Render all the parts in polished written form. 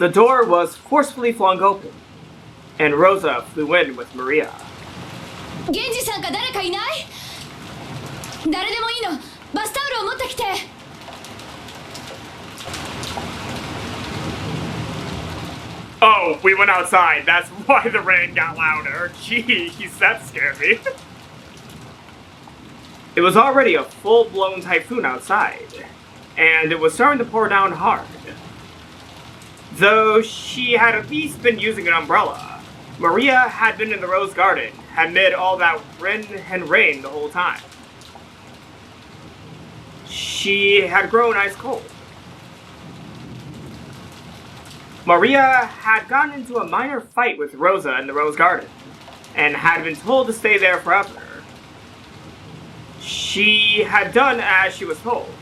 The door was forcefully flung open, and Rosa flew in with Maria. 源氏さんか誰かいない？誰でもいいの。バスタオルを持ってきて。Oh, we went outside. That's why the rain got louder. Jeez, that scared me. It was already a full-blown typhoon outside, and it was starting to pour down hard. Though she had at least been using an umbrella, Maria had been in the rose garden amid all that wind and rain the whole time. She had grown ice cold. Maria had gotten into a minor fight with Rosa in the rose garden, and had been told to stay there forever. She had done as she was told,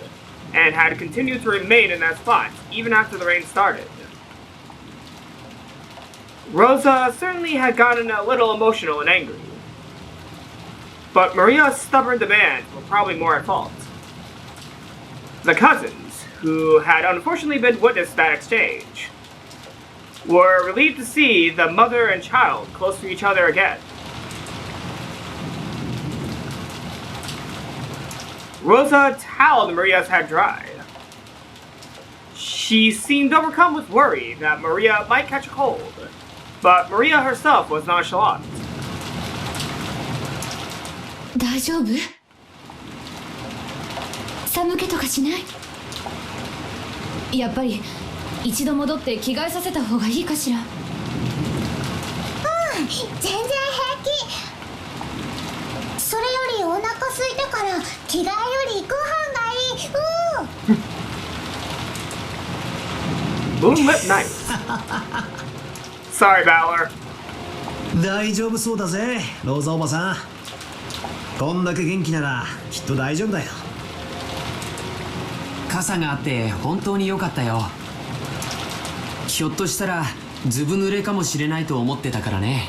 and had continued to remain in that spot even after the rain started. Rosa certainly had gotten a little emotional and angry, but Maria's stubborn demands were probably more at fault. The cousins, who had unfortunately been witness to that exchange, were relieved to see the mother and child close to each other again. Rosa toweled Maria's head dry. She seemed overcome with worry that Maria might catch a cold, but Maria herself was nonchalant. 大丈夫？寒気とかしない？やっぱり一度戻って着替えさせた方がいいかしら。全然平気。それよりお腹空いたから着替えよりご飯がいい。Moonlit night. Sorry, Valor. 大丈夫そうだぜ、ローザおばさん。こんだけ元気ならきっと大丈夫だよ。傘があって本当に良かったよ。ひょっとしたらずぶ濡れかもしれないと思ってたからね。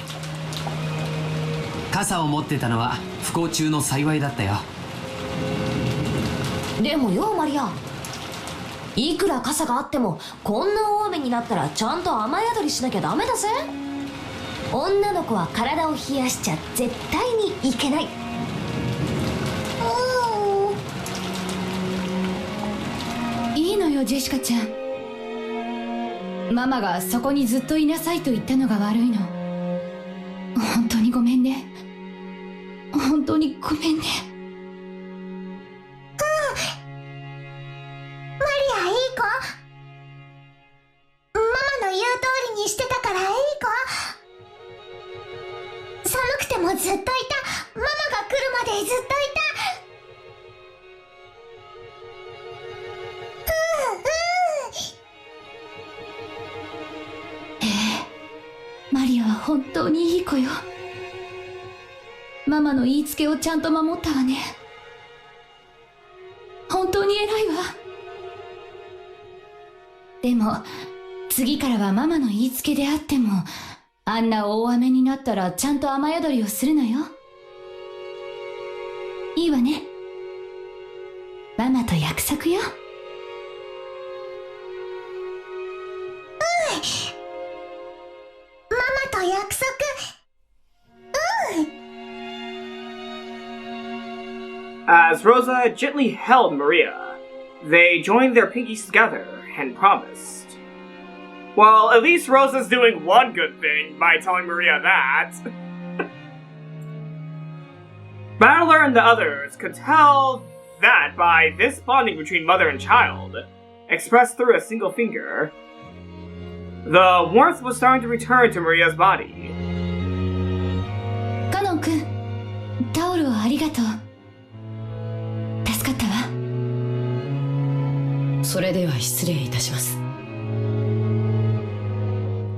傘を持ってたのは不幸中の幸いだったよ。でもよマリア、いくら傘があってもこんな大雨になったらちゃんと雨宿りしなきゃダメだぜ。女の子は体を冷やしちゃ絶対にいけない。いいのよジェシカちゃん。ママがそこにずっといなさいと言ったのが悪いの。本当にごめんね。本当にごめんね。マリアいい子？ママの言う通りにしてたからいい子？寒くてもずっといた。ママが来るまでずっといた。マリアは本当にいい子よ。ママの言いつけをちゃんと守ったわね。本当に偉いわ。でも次からはママの言いつけであっても、あんな大雨になったらちゃんと雨宿りをするのよ。いいわね。ママと約束よ。ママと約束。As Rosa gently held Maria, they joined their pinkies together and promised. Well, at least Rosa's doing one good thing by telling Maria that. Battler and the others could tell that by this bonding between mother and child, expressed through a single finger. The warmth was starting to return to Maria's body. カノン君、タオルをありがとう。助かったわ。それでは失礼いたします。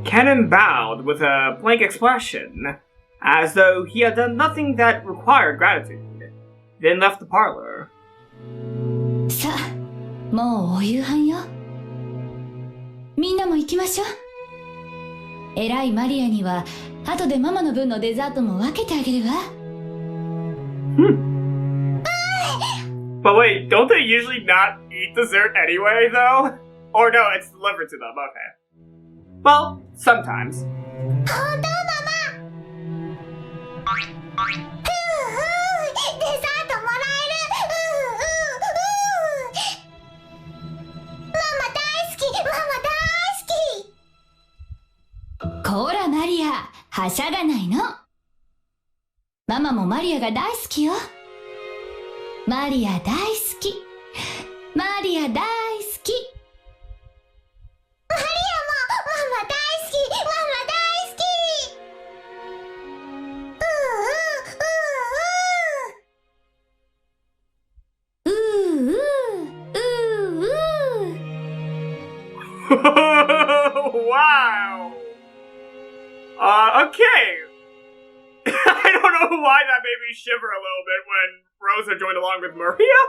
Cannon bowed with a blank expression, as though he had done nothing that required gratitude, then left the parlor. さあ、もうお夕飯よ。みんなも行きましょう。偉いマリアには後でママの分のデザートも分けてあげるわ。But wait, don't they usually not eat dessert anyway, though? Or no, it's delivered to them, okay. Well, sometimes. 本当ママ。デザートもらえる。ママ大好き、ママ大好き。こらマリア、はしゃがないの。ママもマリアが大好きよ。マリア大好き。マリア大好き。マリアもママ大好き、ママ大好き。Wow. Okay. I don't know why that made me shiver a little bit when Rosa joined along with Maria.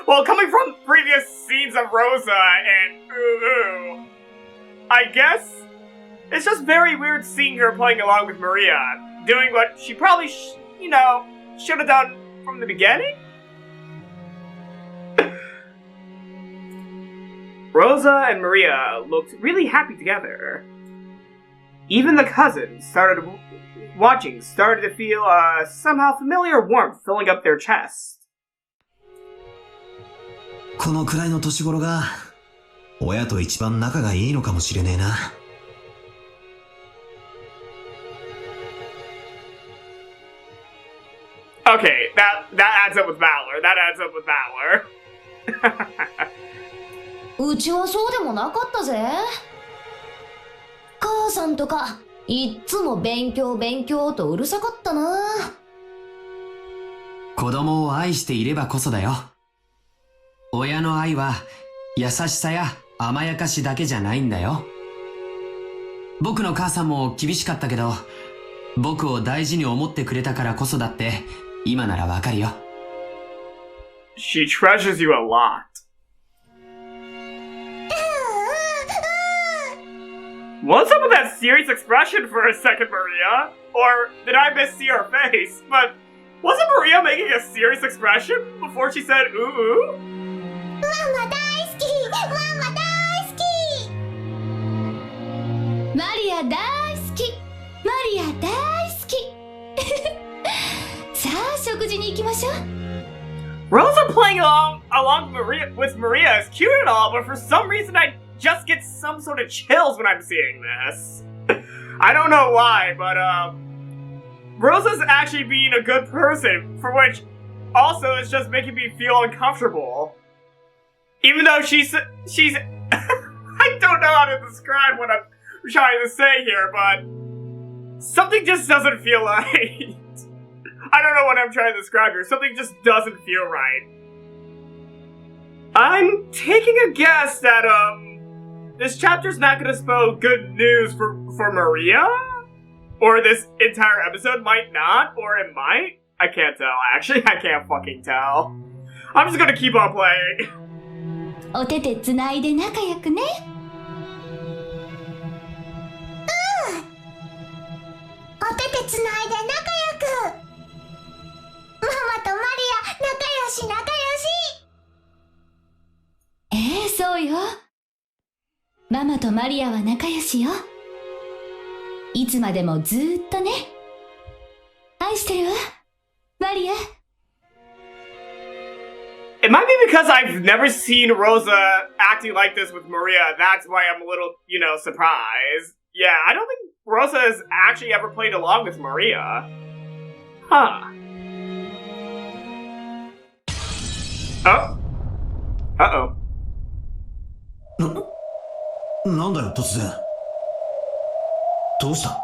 Well, coming from previous scenes of Rosa and I guess it's just very weird seeing her playing along with Maria, doing what she probably, should have done from the beginning. Rosa and Maria looked really happy together. Even the cousins started to feel somehow familiar warmth filling up their chest. このくらいの年頃が親と一番仲がいいのかもしれねえな。Okay, that adds up with Valor. That adds up with Valor. うちはそうでもなかったぜ。母さんとかいっつも勉強勉強とうるさかったな。子供を愛していればこそだよ。親の愛は優しさや甘やかしだけじゃないんだよ。僕の母さんも厳しかったけど、僕を大事に思ってくれたからこそだって今ならわかるよ。She treasures you a lot. What's up with that serious expression for a second, Maria? Or did I missee your face? But wasn't Maria making a serious expression before she said ooh ooh? ママ大好き、ママ大好き。マリア大好き。マリア大好き。さあ食事に行きましょう。Rosa playing along with Maria is cute and all, but for some reason I just get some sort of chills when I'm seeing this. I don't know why, but Rosa's actually being a good person, for which also is just making me feel uncomfortable. Even though she's I don't know how to describe what I'm trying to say here, but something just doesn't feel right. I don't know what I'm trying to describe here. Something just doesn't feel right. I'm taking a guess that this chapter's not gonna spell good news for Maria? Or this entire episode might not, or it might? I can't tell, actually. I can't fucking tell. I'm just gonna keep on playing. お手手つないで仲良くね。お手手つないで仲良く。ママとマリア仲良し仲良し。そうよ。ママとマリアは仲良しよ。いつまでもずーっとね。愛してるわ、マリア。It might be because I've never seen Rosa acting like this with Maria. That's why I'm a little, surprised. Yeah, I don't think Rosa has actually ever played along with Maria. Huh. Oh. Uh-oh. なんだよ突然。どうした？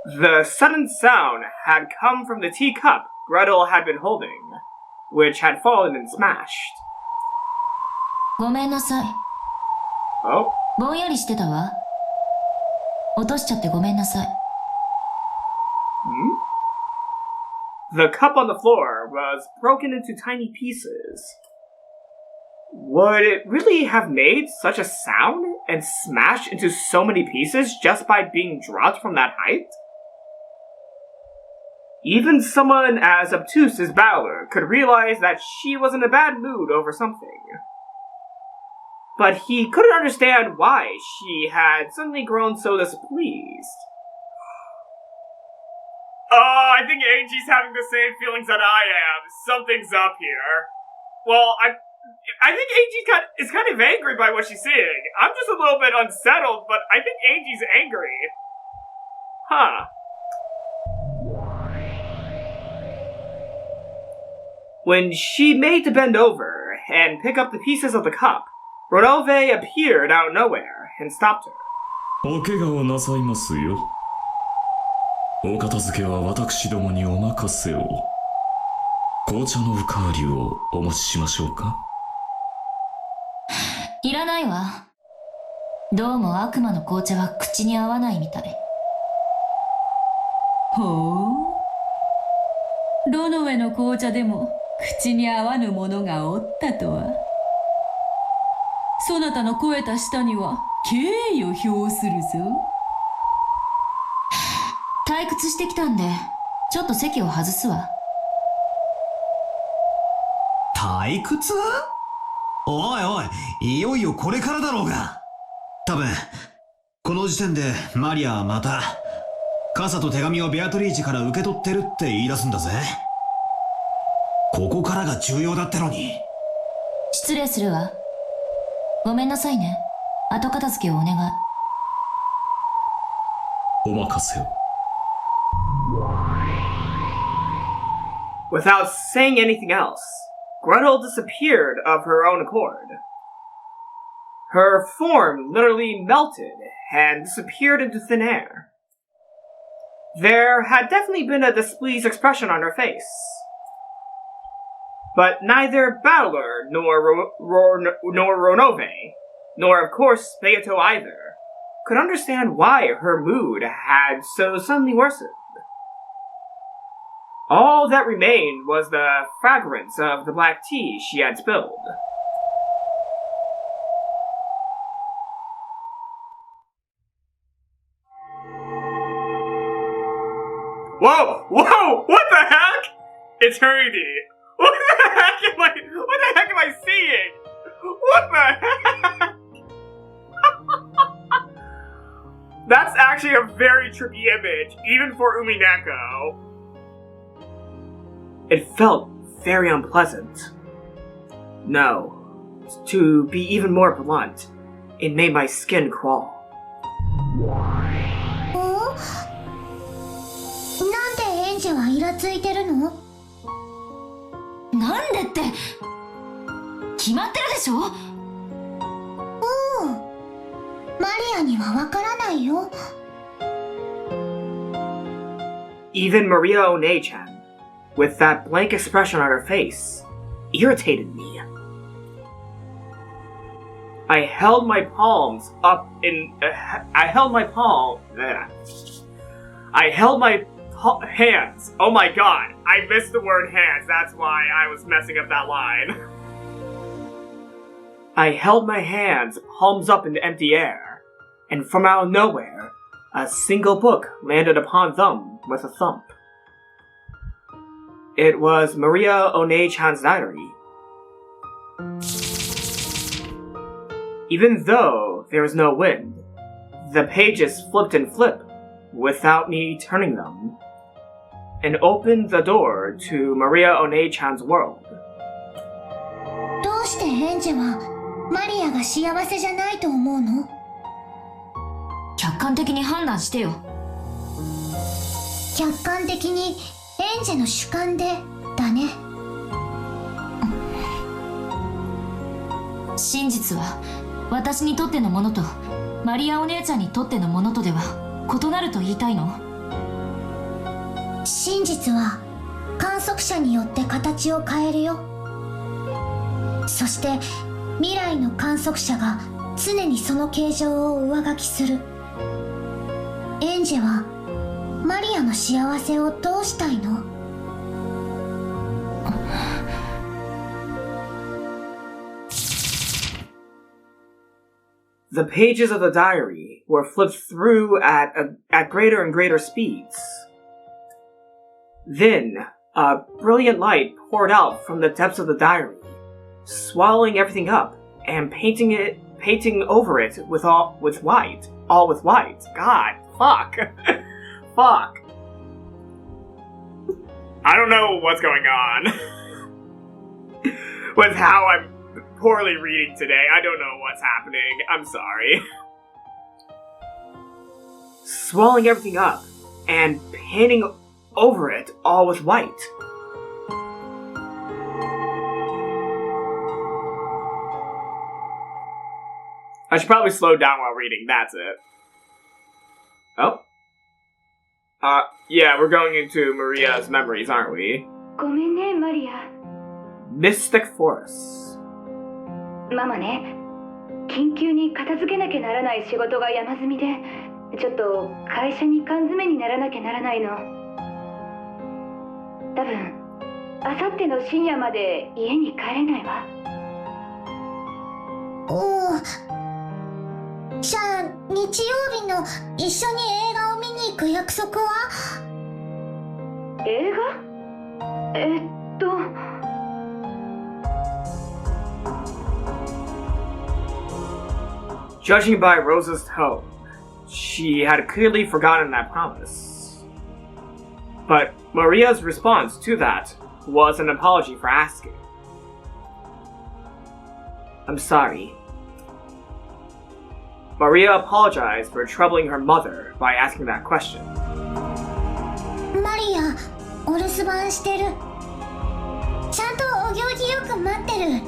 The sudden sound had come from the teacup Gretel had been holding, which had fallen and smashed. ごめんなさい。Oh? ぼんやりしてたわ。落としちゃってごめんなさい。The cup on the floor was broken into tiny pieces. Would it really have made such a sound and smashed into so many pieces just by being dropped from that height? Even someone as obtuse as Bowler could realize that she was in a bad mood over something. But he couldn't understand why she had suddenly grown so displeased. Oh, I think Angie's having the same feelings that I am. Something's up here. Well, I think Angie is kind of angry by what she's seeing. I'm just a little bit unsettled, but I think Angie's angry. Huh. When she made to bend over and pick up the pieces of the cup, Ronove appeared out of nowhere and stopped her. お怪我をなさいますよ。お片付けは私どもにお任せを。紅茶のおかわりをお持ちしましょうか。いらないわ。どうも悪魔の紅茶は口に合わないみたい。ほう。ロノウェの紅茶でも口に合わぬものがおったとは。そなたの肥えた舌には敬意を表するぞ。退屈してきたんで、ちょっと席を外すわ。退屈？おいおい、いよいよこれからだろうが。多分、この時点でマリアはまた、傘と手紙をベアトリーチェから受け取ってるって言い出すんだぜ。ここからが重要だってのに。失礼するわ。ごめんなさいね。後片付けをお願い。お任せを。Without saying anything else, Gretel disappeared of her own accord. Her form literally melted and disappeared into thin air. There had definitely been a displeased expression on her face. But neither Battler nor Ronove, nor of course Beato either, could understand why her mood had so suddenly worsened. All that remained was the fragrance of the black tea she had spilled. Whoa! Whoa! What the heck? Eternity! What the heck am I seeing? What the heck? That's actually a very trippy image, even for Umineko. It felt very unpleasant. No, to be even more blunt, it made my skin crawl. なんでエンジェはイラついてるの？なんでって決まってるでしょ。マリアにはわからないよ。Even Maria One-chan, with that blank expression on her face, irritated me. I held my palms up in... I held my hands. Oh my god, I missed the word hands, that's why I was messing up that line. I held my hands, palms up in the empty air, and from out of nowhere, a single book landed upon them with a thump. It was Maria One-chan's diary. Even though there was no wind, the pages flipped and flipped without me turning them, and opened the door to Maria One-chan's world. どうしてエンジェはマリアが幸せじゃないと思うの？客観的に判断してよ。客観的にエンジェの主観でだね。真実は私にとってのものとマリアお姉ちゃんにとってのものとでは異なると言いたいの？真実は観測者によって形を変えるよ。そして未来の観測者が常にその形状を上書きする。エンジェはマリアの幸せをどうしたいの？The pages of the diary were flipped through at greater and greater speeds. Then, a brilliant light poured out from the depths of the diary, swallowing everything up and painting over it all with white. God, fuck. Fuck. I don't know what's going on with how I'm poorly reading today. I don't know what's happening. I'm sorry. Swallowing everything up and painting over it all with white. I should probably slow down while reading, that's it. Oh. Yeah, we're going into Maria's memories, aren't we? ごめんね、マリア。 Mystic Forest. ママね、緊急に片付けなきゃならない仕事が山積みで、ちょっと会社に缶詰にならなきゃならないの。多分、あさっての深夜まで家に帰れないわ。おお。じゃあ日曜日の一緒に映画を見に行く約束は？映画？Judging by Rosa's tone, she had clearly forgotten that promise. But Maria's response to that was an apology for asking. I'm sorry. Maria apologized for troubling her mother by asking that question. マリア、お留守番してる。ちゃんとお行儀よく待ってる。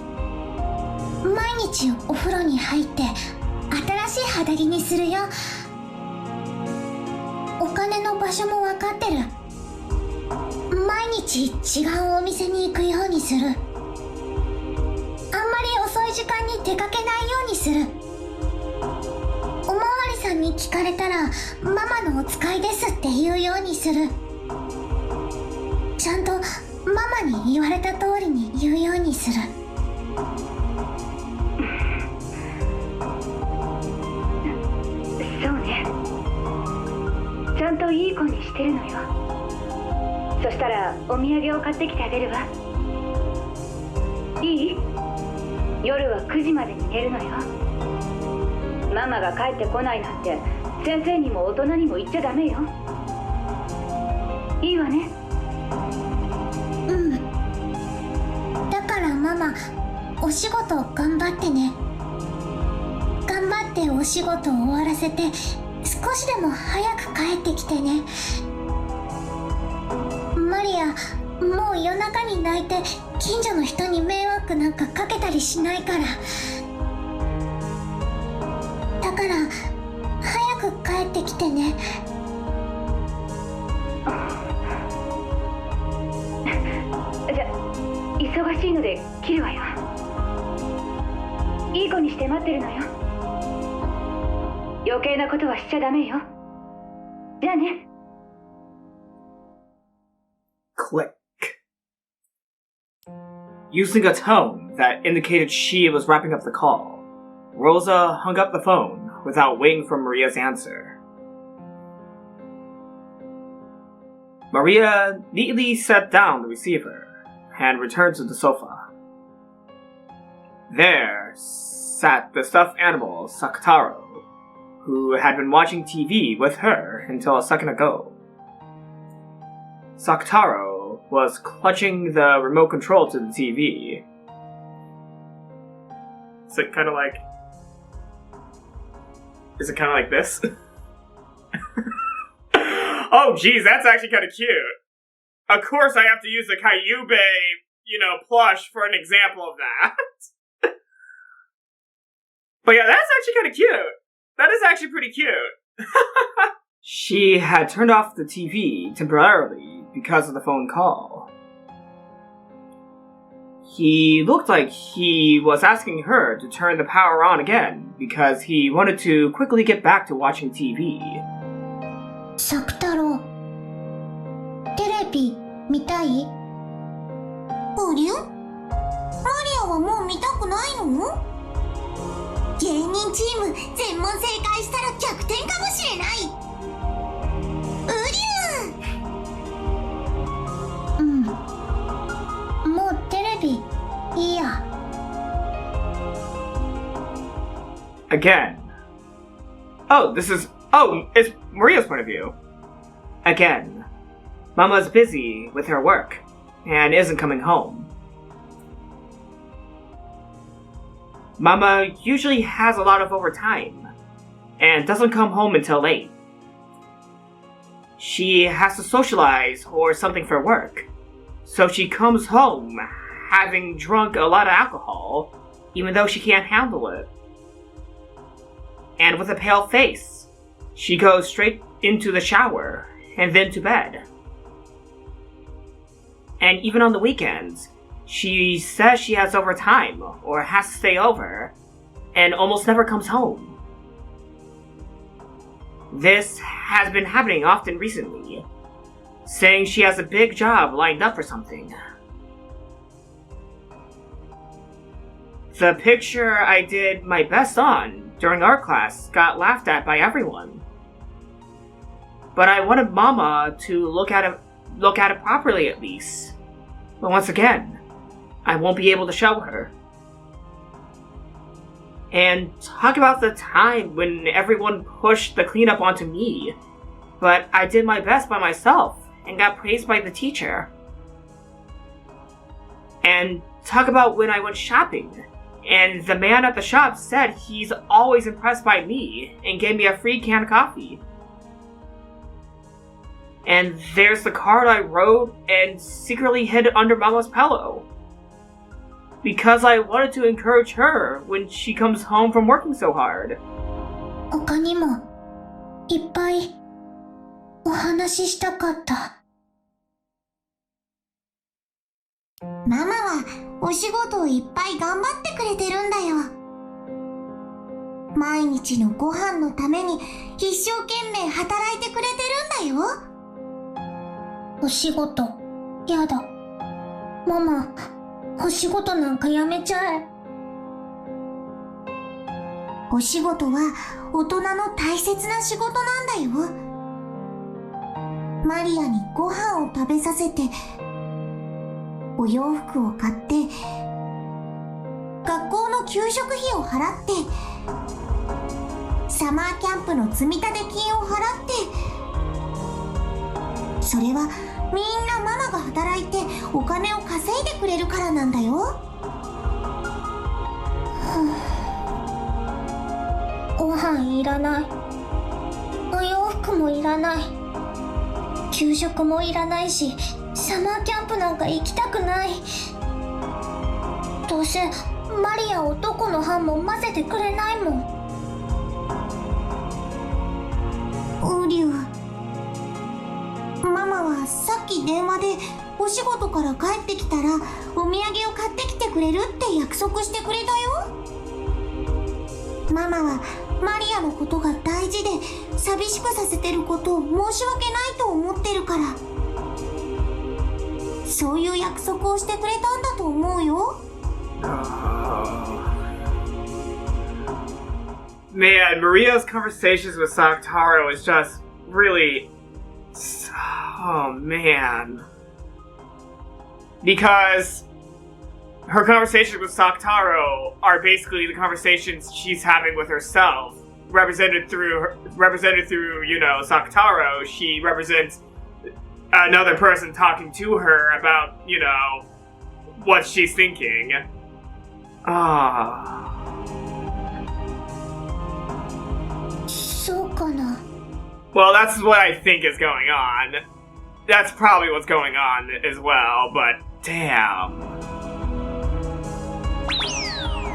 毎日お風呂に入って新しい肌着にするよ。お金の場所も分かってる。毎日違うお店に行くようにする。あんまり遅い時間に出かけないようにする。おまわりさんに聞かれたらママのお使いですって言うようにする。ちゃんとママに言われた通りに言うようにする。そうね。ちゃんといい子にしてるのよ。そしたらお土産を買ってきてあげるわ。いい？夜は9時までに寝るのよ。ママが帰ってこないなんて先生にも大人にも言っちゃダメよ。いいわね。うん。だからママ、お仕事頑張ってね。頑張ってお仕事を終わらせて少しでも早く帰ってきてね。マリア、もう夜中に泣いて近所の人に迷惑なんかかけたりしないから。だから早く帰ってきてね。じゃ、忙しいので切るわよ。いい子にして待ってるのよ。余計なことはしちゃダメよ。じゃあね。Click. Using a tone that indicated she was wrapping up the call, Rosa hung up the phone without waiting for Maria's answer. Maria neatly set down the receiver and returned to the sofa. There sat the stuffed animal Sakutarou, who had been watching TV with her until a second ago. Sakutarou was clutching the remote control to the TV. Is it kind of like this? Oh, geez, that's actually kind of cute. Of course, I have to use the Kyubei, plush for an example of that. But yeah, that's actually kind of cute. That is actually pretty cute. She had turned off the TV temporarily because of the phone call. He looked like he was asking her to turn the power on again because he wanted to quickly get back to watching TV. サク太郎、テレビ見たい？ありゃ？マリアはもう見たくないの？芸人チーム全問正解したら逆転かもしれない。うりゃー。Again. It's Maria's point of view. Again. Mama's busy with her work, and isn't coming home. Mama usually has a lot of overtime, and doesn't come home until late. She has to socialize or something for work, so she comes home having drunk a lot of alcohol, even though she can't handle it. And with a pale face, she goes straight into the shower and then to bed. And even on the weekends, she says she has overtime or has to stay over, and almost never comes home. This has been happening often recently, saying she has a big job lined up or something. The picture I did my best on during art class got laughed at by everyone. But I wanted Mama to look at it properly at least. But once again, I won't be able to show her. And talk about the time when everyone pushed the cleanup onto me, but I did my best by myself and got praised by the teacher. And talk about when I went shopping, and the man at the shop said he's always impressed by me and gave me a free can of coffee. And there's the card I wrote and secretly hid under Mama's pillow, because I wanted to encourage her when she comes home from working so hard. 他にもいっぱいお話ししたかった。ママはお仕事をいっぱい頑張ってくれてるんだよ。毎日のご飯のために一生懸命働いてくれてるんだよ。お仕事、やだ。ママ、お仕事なんかやめちゃえ。お仕事は大人の大切な仕事なんだよ。マリアにご飯を食べさせて、お洋服を買って、学校の給食費を払って、サマーキャンプの積立金を払って、それはみんなママが働いてお金を稼いでくれるからなんだよ。ご飯いらない。お洋服もいらない。給食もいらないし、サマーキャンプなんか行きたくない。どうせマリア男の班も混ぜてくれないもん。ウリュウ、ママはさっき電話でお仕事から帰ってきたらお土産を買ってきてくれるって約束してくれたよ。ママはマリアのことが大事で寂しくさせてることを申し訳ないと思ってるから、そういう約束をしてくれたんだと思うよ。Man, Maria's conversations with Sakutarou is just really... Oh, man. Because her conversations with Sakutarou are basically the conversations she's having with herself, represented through, you know, Sakutarou. She represents another person talking to her about, you know, what she's thinking. Ah. そうかな。 Well, that's what I think is going on. That's probably what's going on as well, but damn.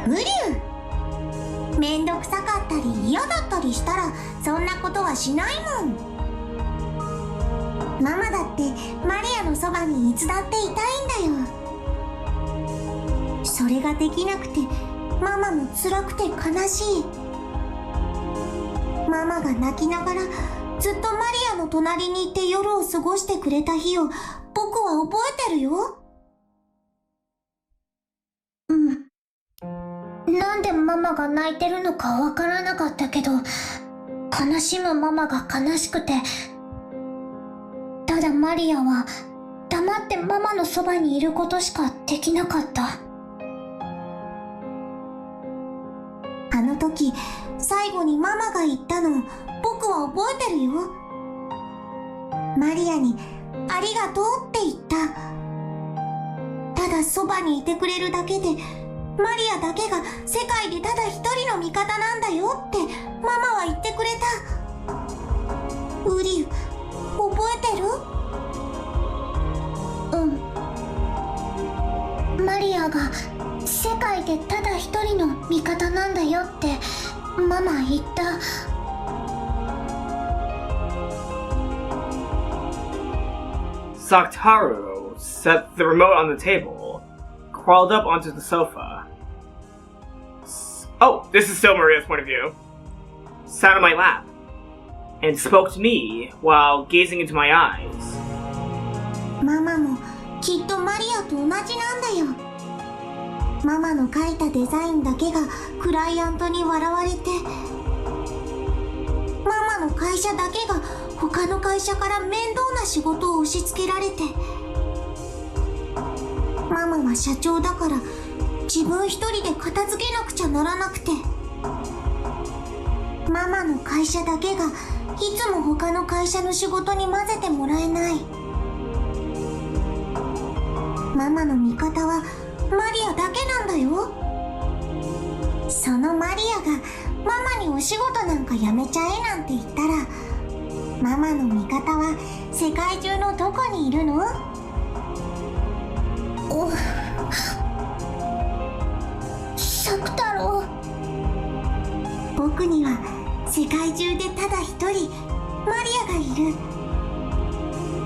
ウリュウ、めんどくさかったり嫌だったりしたらそんなことはしないもん。ママだってマリアのそばにいつだっていたいんだよ。それができなくてママも辛くて悲しい。ママが泣きながらずっとマリアの隣にいて夜を過ごしてくれた日を僕は覚えてるよ。なんでママが泣いてるのかわからなかったけど、悲しむママが悲しくて、ただマリアは黙ってママのそばにいることしかできなかった。あのの時、最後にママが言ったのを僕は覚えてるよ。マリアにありがとうって言った。ただそばにいてくれるだけで、マリアだけが世界でただ一人の味方なんだよってママは言ってくれた。ウリュ、覚えてる？うん。マリアが世界でただ一人の味方なんだよってママ言った。Sakutarou set the remote on the table, crawled up onto the sofa. Oh, this is still Maria's point of view. Sat on my lap, and spoke to me while gazing into my eyes. ママもきっとマリアと同じなんだよ。ママの描いたデザインだけがクライアントに笑われて、ママの会社だけが他の会社から面倒な仕事を押し付けられて、ママは社長だから自分一人で片付けなくちゃならなくて、ママの会社だけがいつも他の会社の仕事に混ぜてもらえない。ママの味方はマリアだけなんだよ。そのマリアがママにお仕事なんかやめちゃえなんて言ったら、ママの味方は世界中のどこにいるの？サク太郎。僕には世界中でただ一人マリアがいる。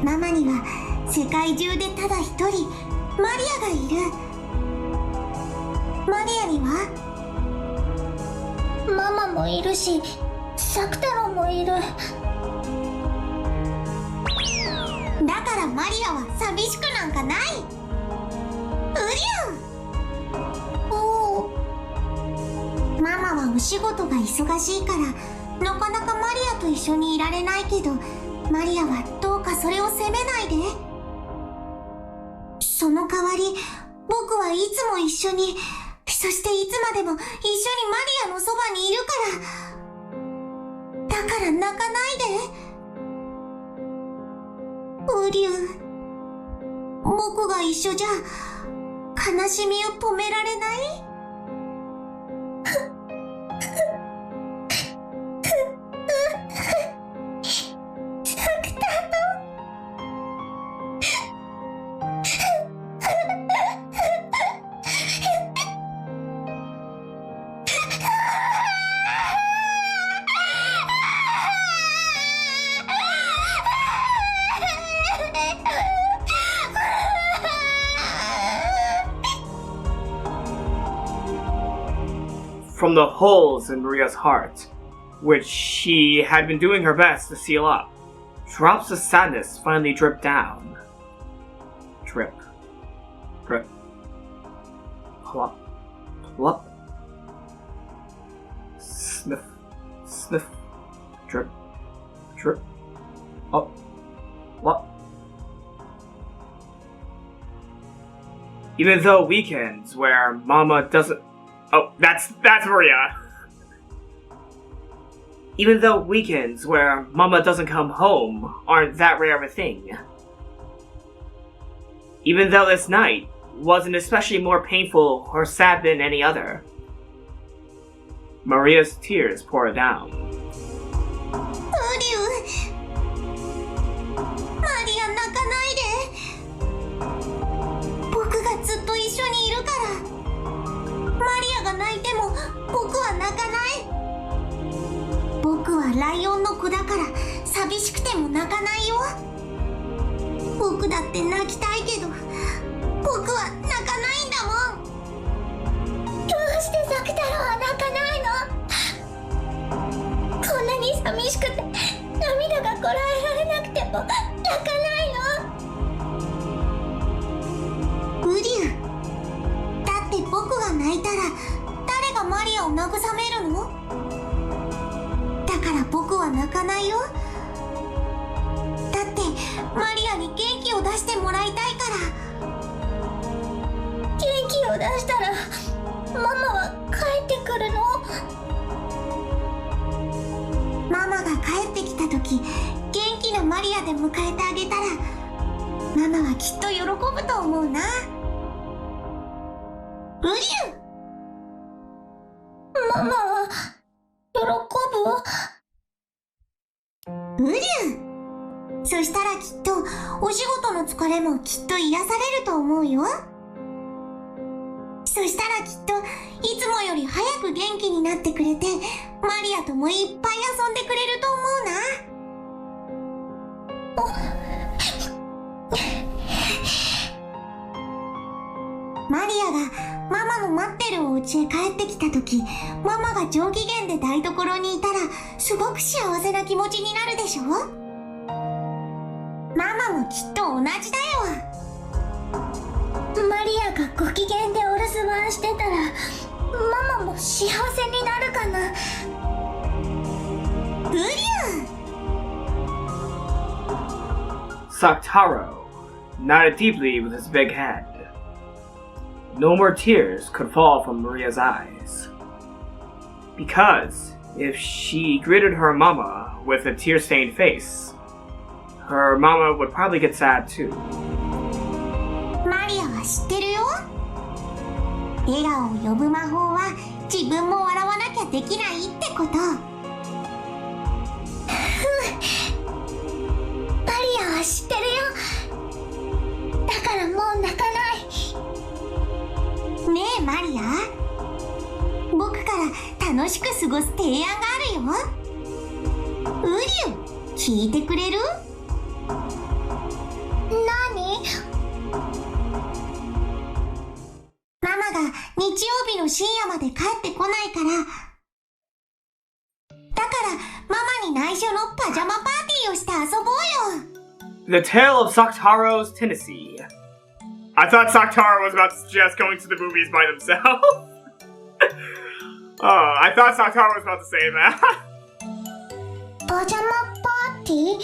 ママには世界中でただ一人マリアがいる。マリアにはママもいるし、サク太郎もいる。だからマリアは寂しくなんかない。うりゅう。おお。ママはお仕事が忙しいからなかなかマリアと一緒にいられないけど、マリアはどうかそれを責めないで。その代わり僕はいつも一緒に、そしていつまでも一緒にマリアのそばにいるから。だから泣かないで。ウリュウ。僕が一緒じゃ悲しみを止められない？From the holes in Maria's heart, which she had been doing her best to seal up, drops of sadness finally dripped down. Drip. Drip. Plop. Plop. Sniff. Sniff. Drip. Drip. Up. Plop. Even though weekends where Mama doesn't... Oh, that's Maria. Even though weekends where Mama doesn't come home aren't that rare of a thing. Even though this night wasn't especially more painful or sad than any other. Maria's tears pour down. Maria 泣いても僕は泣かない。僕はライオンの子だから寂しくても泣かないよ。僕だって泣きたいけど僕は泣かないんだもん。どうしてサク太郎は泣かないの？こんなに寂しくて涙がこらえられなくても泣かないの？ウリュウ、だって僕が泣いたら誰がマリアを慰めるの？だから僕は泣かないよ。だってマリアに元気を出してもらいたいから。元気を出したらママは帰ってくるの？マが帰ってきた時元気なマリアで迎えてあげたらママはきっと喜ぶと思うな。ウリュウ、ママは喜ぶ？ウリュウ、そしたらきっとお仕事の疲れもきっと癒されると思うよ。そしたらきっといつもより早く元気になってくれてマリアともいっぱい遊んでくれると思うな。マリアがママの待ってるお家へ帰ってきた時、ママが上機嫌で台所にいたらすごく幸せな気持ちになるでしょ。ママもきっと同じだよ。マリアがご機嫌でお留守番してたらママも幸せになるかな。ブリュー。 Sakutarou nodded deeply with his big head. No more tears could fall from Maria's eyes. Because if she greeted her mama with a tear-stained face, her mama would probably get sad too. マリアは知ってるよ。笑顔を呼ぶ魔法は自分も笑わなきゃできないってこと。マリアは知ってるよ。だからもう泣かない。ねえマリア、僕から楽しく過ごす提案があるよ。ウリュウ、聞いてくれる？何？ママが日曜日の深夜まで帰ってこないから、だからママに内緒のパジャマパーティーをして遊ぼうよ。 The tale of Sakutarou's Tennessee. I thought Sakutarou was about to suggest going to the movies by themselves. Oh, I thought Sakutarou was about to say that. パジャマパーティー？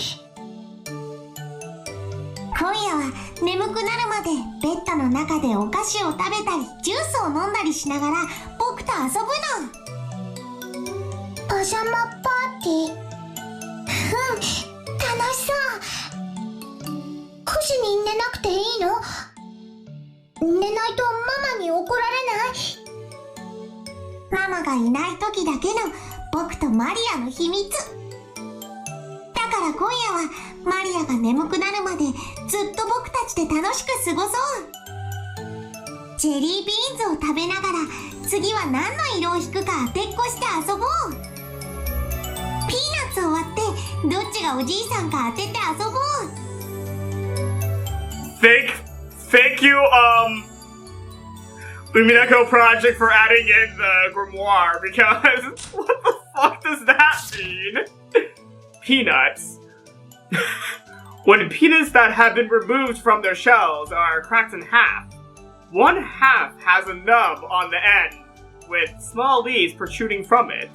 今夜は眠くなるまでベッドの中でお菓子を食べたりジュースを飲んだりしながら僕と遊ぶの。パジャマパーティー？楽しそう。9時に寝なくていいの？寝ないとママに怒られない？ママがいない時だけの僕とマリアの秘密。だから今夜はマリアが眠くなるまでずっと僕たちで楽しく過ごそう。ジェリービーンズを食べながら次は何の色を引くか当てっこして遊ぼう。ピーナッツを割ってどっちがおじいさんか当てて遊ぼう。Thank you, Umineko Project for adding in the grimoire, because what the fuck does that mean? Peanuts. When peanuts that have been removed from their shells are cracked in half, one half has a nub on the end, with small leaves protruding from it.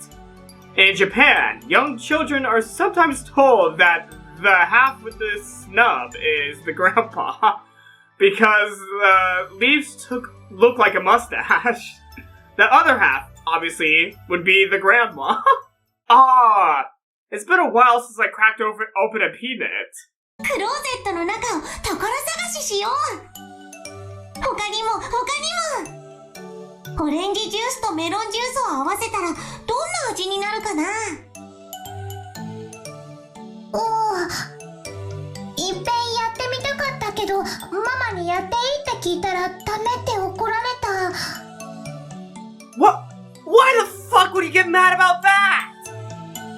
In Japan, young children are sometimes told that the half with the snub is the grandpa, because the leaves look like a mustache. The other half, obviously, would be the grandma. It's been a while since I cracked open a peanut. クローゼットの中を宝探ししよう。他にもオレンジジュースとメロンジュースを合わせたらどんな味になるかな。おお、いっぺんやってみたかったけどママにやっていいって聞いたらダメって怒られた。 What? Why the fuck would you get mad about that?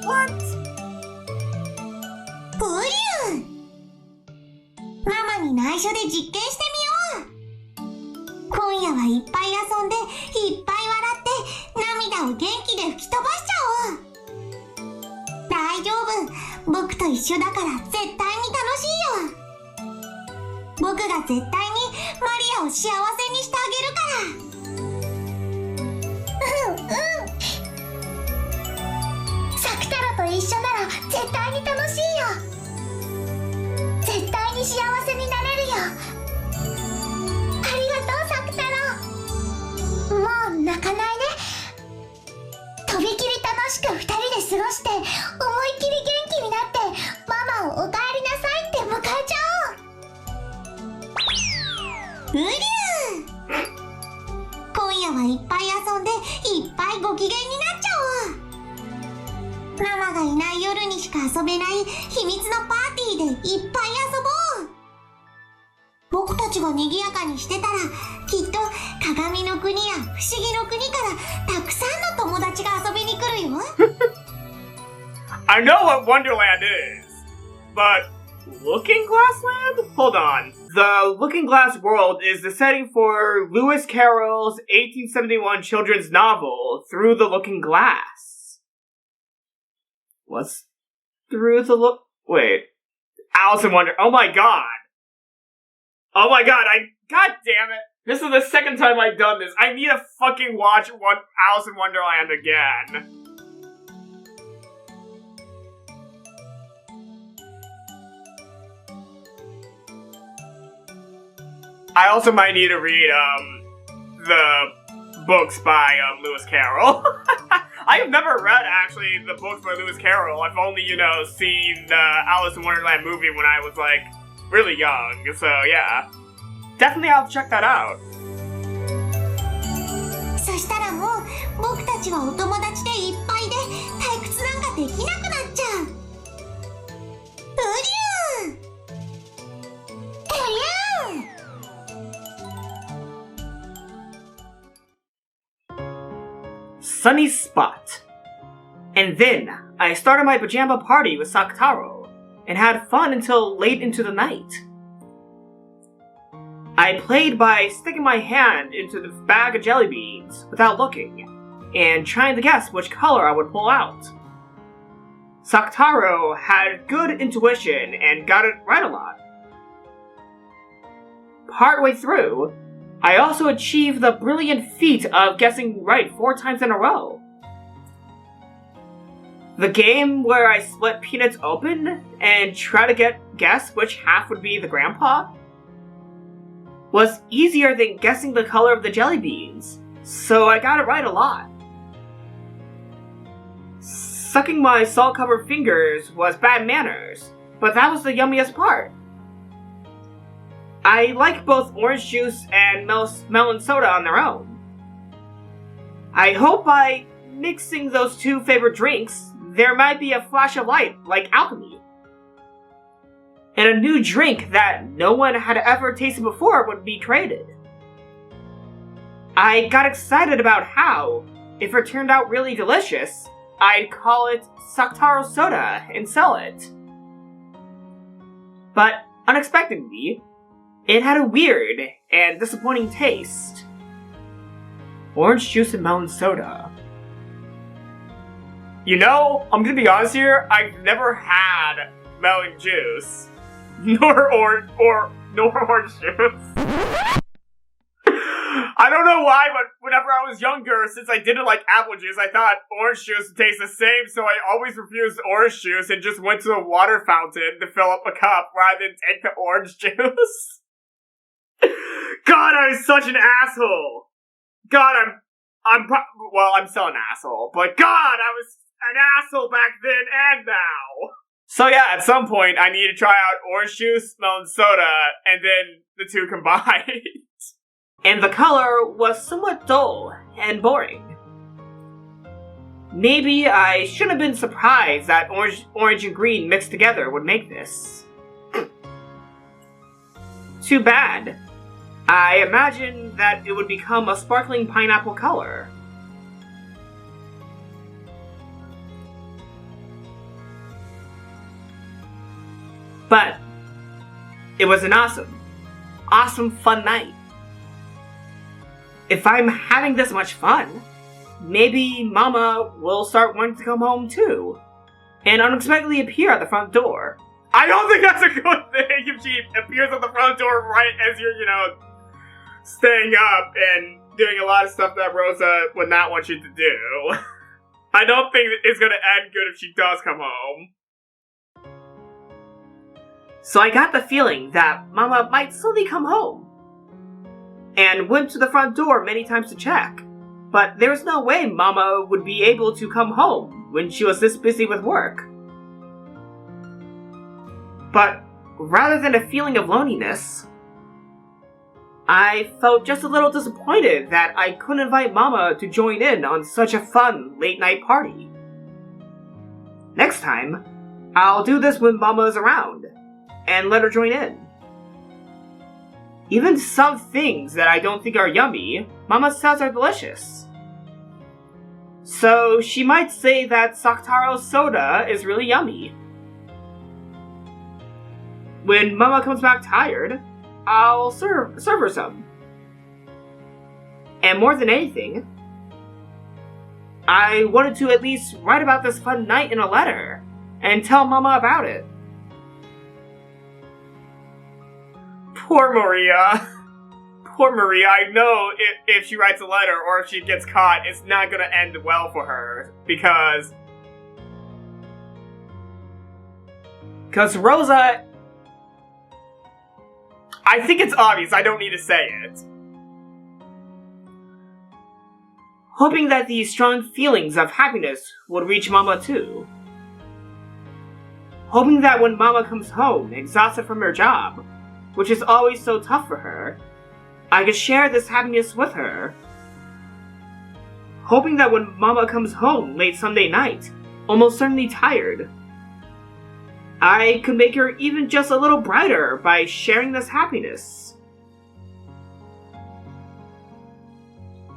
What? ブリュー、ママに内緒で実験してみよう。今夜はいっぱい遊んでいっぱい笑って涙を元気で吹き飛ばしちゃおう。大丈夫、僕と一緒だから絶対に楽しいよ。僕が絶対にマリアを幸せにしてあげるから。サクタロと一緒なら絶対に楽しいよ。絶対に幸せになれるよ。ありがとうサクタロ。もう泣かないね。とびきり楽しく2人で過ごして思いっきり秘密のパーティーでいっぱい遊ぼう。僕たちが賑やかにしてたら、きっと鏡の国や不思議の国からたくさんの友達が遊びに来るよ。I know what Wonderland is, but Looking Glass Land? Hold on. The Looking Glass world is the setting for Lewis Carroll's 1871 children's novel, Through the Looking Glass. What's Through the Wait. Alice in Wonder... Oh my god! Oh my god, God damn it! This is the second time I've done this. I need to fucking watch Alice in Wonderland again. I also might need to read, the books by, Lewis Carroll. I have never read, actually, the books by Lewis Carroll. I've only, seen the Alice in Wonderland movie when I was, really young. So, yeah. Definitely I'll check that out. そしたらもう、僕たちはお友達でいっぱいで、退屈なんかできなくなっちゃう。うりゅう！Sunny spot. And then, I started my pajama party with Sakutarou, and had fun until late into the night. I played by sticking my hand into the bag of jelly beans without looking, and trying to guess which color I would pull out. Sakutarou had good intuition and got it right a lot. Partway through, I also achieved the brilliant feat of guessing right 4 times in a row. The game where I split peanuts open and try to guess which half would be the grandpa was easier than guessing the color of the jelly beans, so I got it right a lot. Sucking my salt-covered fingers was bad manners, but that was the yummiest part. I like both orange juice and melon soda on their own. I hope by mixing those two favorite drinks, there might be a flash of light, like alchemy. And a new drink that no one had ever tasted before would be created. I got excited about how, if it turned out really delicious, I'd call it Sakutarou Soda and sell it. But, unexpectedly, it had a weird and disappointing taste. Orange juice and melon soda. You know, I'm gonna be honest here, I've never had melon juice. Nor orange juice. I don't know why, but whenever I was younger, since I didn't like apple juice, I thought orange juice would taste the same, so I always refused orange juice and just went to a water fountain to fill up a cup rather than take the orange juice. God, I was such an asshole. God, I'm still an asshole, but God, I was an asshole back then and now. So yeah, at some point, I need to try out orange juice, melon soda, and then the two combined. And the color was somewhat dull and boring. Maybe I should have been surprised that orange and green mixed together would make this. Too bad. I imagined that it would become a sparkling pineapple color. But it was an awesome fun night. If I'm having this much fun, maybe Mama will start wanting to come home too, and unexpectedly appear at the front door. I don't think that's a good thing if she appears at the front door right as you're, staying up and doing a lot of stuff that Rosa would not want you to do. I don't think it's gonna end good if she does come home. So I got the feeling that Mama might slowly come home, and went to the front door many times to check, but there was no way Mama would be able to come home when she was this busy with work. But rather than a feeling of loneliness, I felt just a little disappointed that I couldn't invite Mama to join in on such a fun late-night party. Next time, I'll do this when Mama is around, and let her join in. Even some things that I don't think are yummy, Mama says are delicious. So she might say that Sakutarou's soda is really yummy. When Mama comes back tired, I'll serve her some. And more than anything, I wanted to at least write about this fun night in a letter and tell Mama about it. Poor Maria. Poor Maria, I know if she writes a letter or if she gets caught, it's not gonna end well for her. Because Rosa... I think it's obvious, I don't need to say it. Hoping that these strong feelings of happiness would reach Mama too. Hoping that when Mama comes home, exhausted from her job, which is always so tough for her, I could share this happiness with her. Hoping that when Mama comes home late Sunday night, almost certainly tired, I could make her even just a little brighter by sharing this happiness.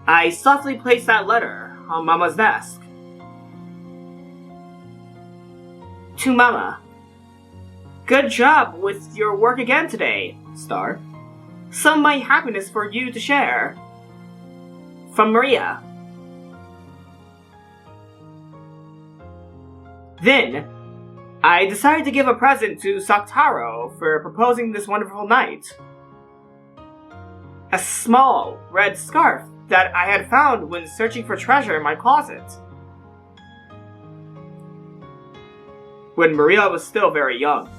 I softly placed that letter on Mama's desk. To Mama. Good job with your work again today, star. Some of my happiness for you to share. From Maria. Then, I decided to give a present to Sakutarou for proposing this wonderful night. A small red scarf that I had found when searching for treasure in my closet. When Maria was still very young,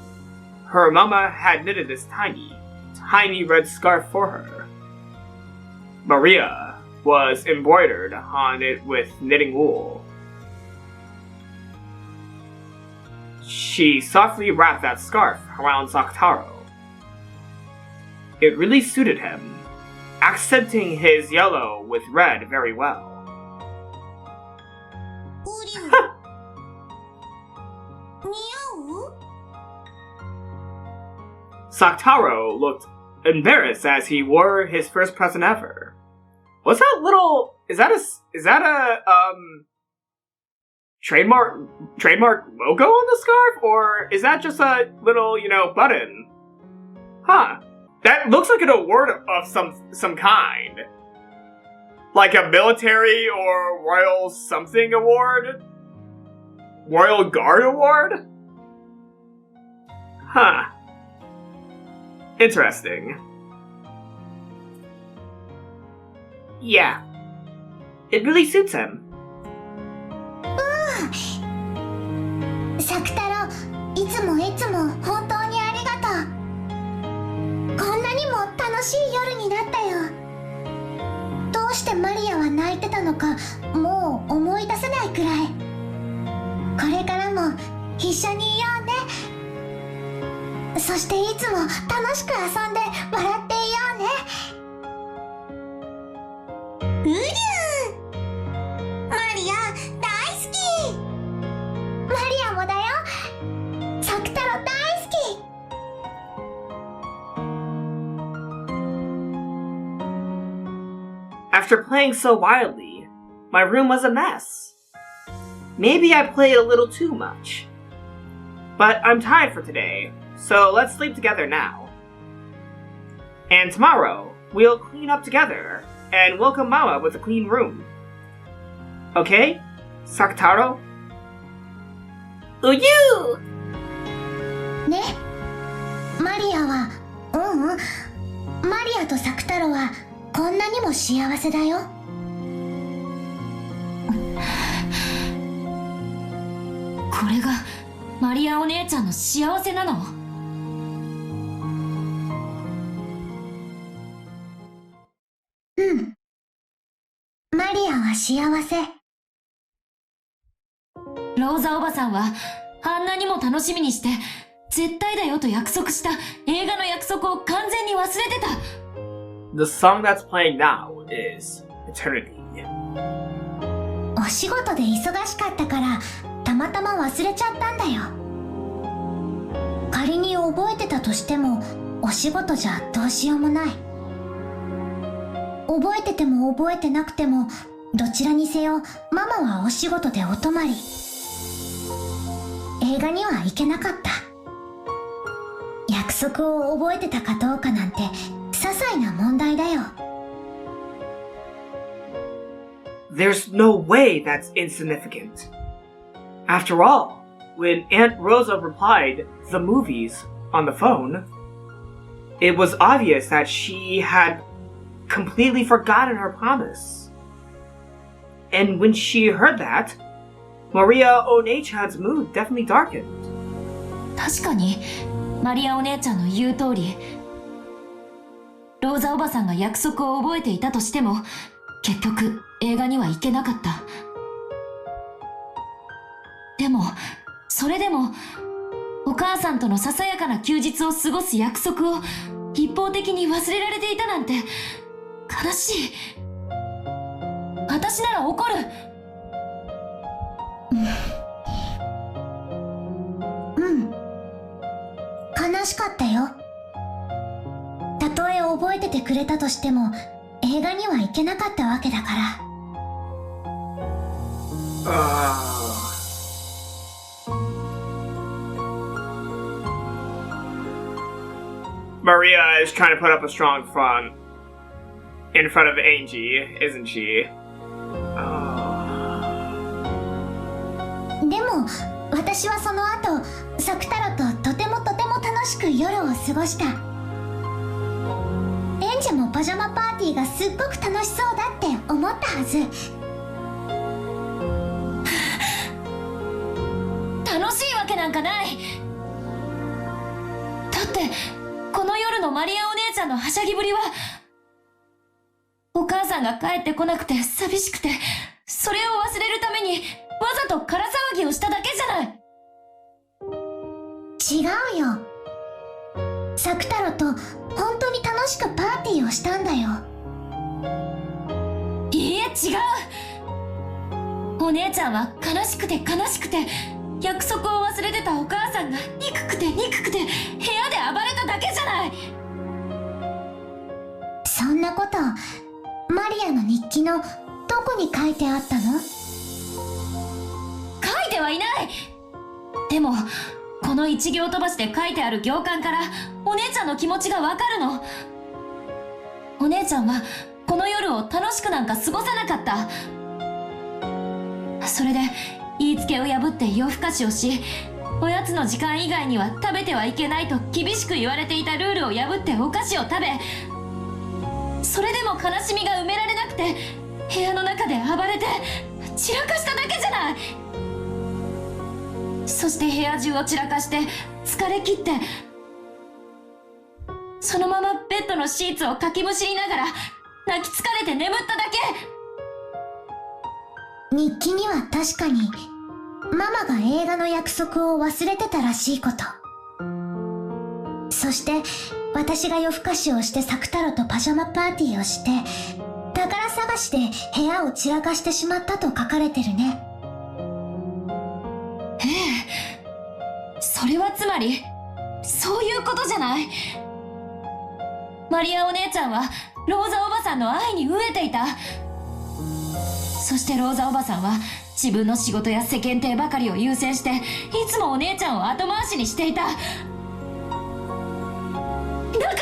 her mama had knitted this tiny red scarf for her. Maria was embroidered on it with knitting wool. She softly wrapped that scarf around Sakutarou. It really suited him, accenting his yellow with red very well. Sakutarou looked embarrassed as he wore his first present ever. What's that little... Is that a trademark logo on the scarf? Or is that just a little, button? Huh. That looks like an award of some kind. Like a military or royal something award? Royal Guard award? Huh. Interesting. Yeah. It really suits him. サクタロウ、いつも本当にありがとう。こんなにも楽しい夜になったよ。どうしてマリアは泣いてたのかもう思い出せないくらい。これからも一緒にいようね。そしていつも楽しく遊んで笑っていようね。うりゅう、マリア大好き。マリアもだよ。サクタロウ大好き。After playing so wildly, my room was a mess. Maybe I played a little too much. But I'm tired for today, so let's sleep together now. And tomorrow, we'll clean up together and welcome Mama with a clean room. Okay, Sakutarou? Uyu! ね、マリアは、マリアとサクタロウはこんなにも幸せだよ。これがマリアお姉ちゃんの幸せなの？うん。マリアは幸せ。ローザおばさんはあんなにも楽しみにして絶対だよと約束した映画の約束を完全に忘れてた。The song that's playing now is Eternity. お仕事で忙しかったからたまたま忘れちゃったんだよ。仮に覚えてたとしてもお仕事じゃどうしようもない。覚えてても覚えてなくてもどちらにせよママはお仕事でお泊まり。映画には行けなかった。約束を覚えてたかどうかなんて些細な問題だよ。There's no way that's insignificant. After all, when Aunt Rosa replied, "the movies," on the phone, it was obvious that she had completely forgotten her promise. And when she heard that, Maria One-chan's mood definitely darkened. 確かにマリアお姉ちゃんの言う通り、ローザおばさんが約束を覚えていたとしても結局映画には行けなかった。でもそれでもお母さんとのささやかな休日を過ごす約束を一方的に忘れられていたなんて悲しい。私なら怒る。悲しかったよ。たとえ覚えててくれたとしても映画には行けなかったわけだから。Maria is trying to put up a strong front in front of Ange, isn't she? でも私はその後サクタロととても楽しく夜を過ごした。エンジェもパジャマパーティーがすっごく楽しそうだって思ったはず。楽しいわけなんかない。だってこの夜のマリアお姉ちゃんのはしゃぎぶりは、お母さんが帰ってこなくて寂しくてそれを忘れるためにわざと空騒ぎをしただけじゃない。違うよ。サクタロと本当に楽しくパーティーをしたんだよ。いいえ違う。お姉ちゃんは悲しくて約束を忘れてたお母さんが憎くて部屋で暴れただけじゃない。そんなことマリアの日記のどこに書いてあったの？書いてはいない。でもこの一行飛ばしで書いてある行間からお姉ちゃんの気持ちがわかるの。お姉ちゃんはこの夜を楽しくなんか過ごさなかった。それで言いつけを破って夜更かしをし、おやつの時間以外には食べてはいけないと厳しく言われていたルールを破ってお菓子を食べ、それでも悲しみが埋められなくて部屋の中で暴れて散らかしただけじゃない。そして部屋中を散らかして疲れ切って、そのままベッドのシーツをかきむしりながら泣き疲れて眠っただけ。日記には確かにママが映画の約束を忘れてたらしいこと、そして私が夜更かしをしてサクタロとパジャマパーティーをして宝探しで部屋を散らかしてしまったと書かれてるね。それはつまりそういうことじゃない。マリアお姉ちゃんはローザおばさんの愛に飢えていた。そしてローザおばさんは自分の仕事や世間体ばかりを優先していつもお姉ちゃんを後回しにしていた。だか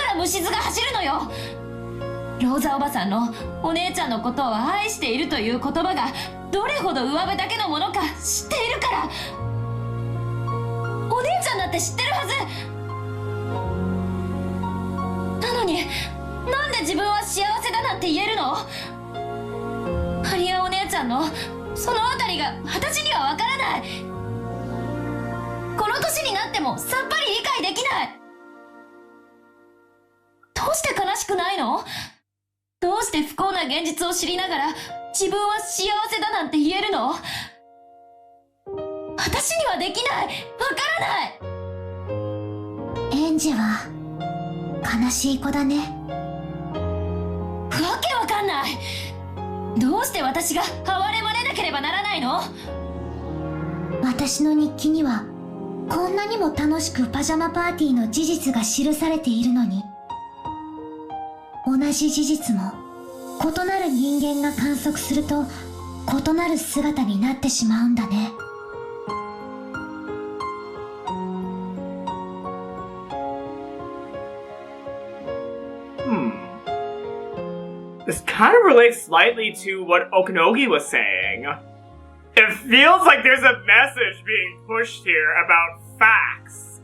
ら虫唾が走るのよ。ローザおばさんのお姉ちゃんのことを愛しているという言葉がどれほど上辺だけのものか知っているから。お姉ちゃんだって知ってるはずなのに、なんで自分は幸せだなんて言えるの？マリアお姉ちゃんのそのあたりが私にはわからない。この年になってもさっぱり理解できない。どうして悲しくないの？どうして不幸な現実を知りながら自分は幸せだなんて言えるの？私にはできない。わからない。エンジは悲しい子だね。わけわかんない。どうして私が哀れまれなければならないの？私の日記にはこんなにも楽しくパジャマパーティーの事実が記されているのに、同じ事実も異なる人間が観測すると異なる姿になってしまうんだね。This kind of relates slightly to what Okanogi was saying. It feels like there's a message being pushed here about facts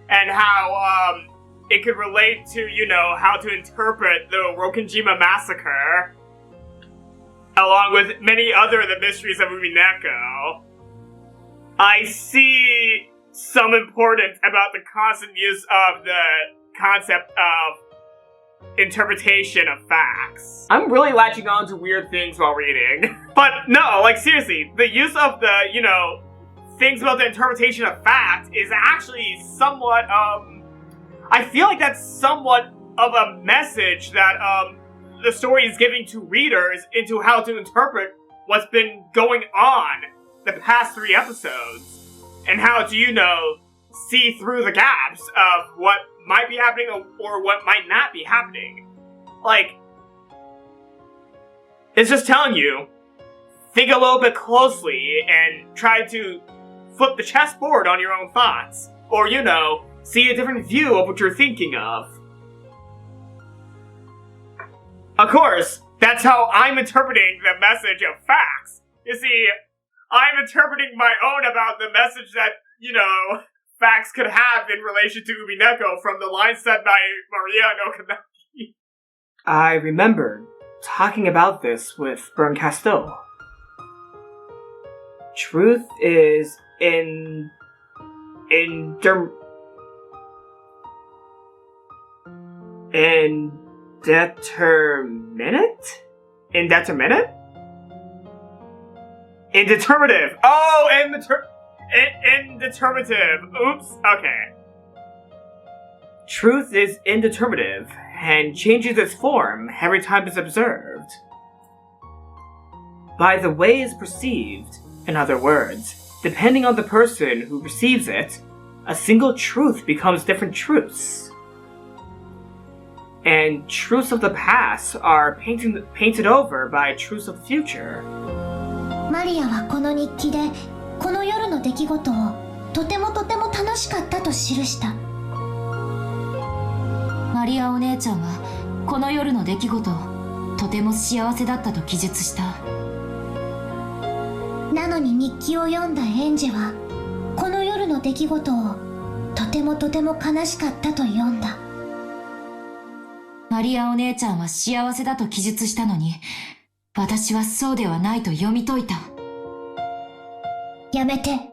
and how it could relate to, you know, how to interpret the Rokenjima massacre along with many other of the mysteries of Umineko. I see some importance about the constant use of the concept of interpretation of facts. I'm really latching on to weird things while reading. But no, like seriously, the use of the, you know, things about the interpretation of fact is actually somewhat, I feel like that's somewhat of a message that, the story is giving to readers into how to interpret what's been going on the past 3 episodes. And how to, you know, see through the gaps of what might be happening or what might not be happening. Like, it's just telling you, think a little bit closely and try to flip the chessboard on your own thoughts. Or, you know, see a different view of what you're thinking of. Of course, that's how I'm interpreting the message of facts. You see, I'm interpreting my own about the message that, you know, facts could have in relation to Umineko from the line said by Maria and Okanaki. I remember talking about this with Bern Castel. Truth is indeterminate? Indeterminate? Indeterminative. Oh, indeterminative. Oops. Okay. Truth is indeterminative and changes its form every time it's observed. By the way it's perceived, in other words, depending on the person who perceives it, a single truth becomes different truths. And truths of the past are painted over by truths of the future. マリアはこの日記でこの夜の出来事をとても楽しかったと記した。マリアお姉ちゃんはこの夜の出来事をとても幸せだったと記述した。なのに日記を読んだエンジェはこの夜の出来事をとても悲しかったと読んだ。マリアお姉ちゃんは幸せだと記述したのに、私はそうではないと読み解いた。やめて。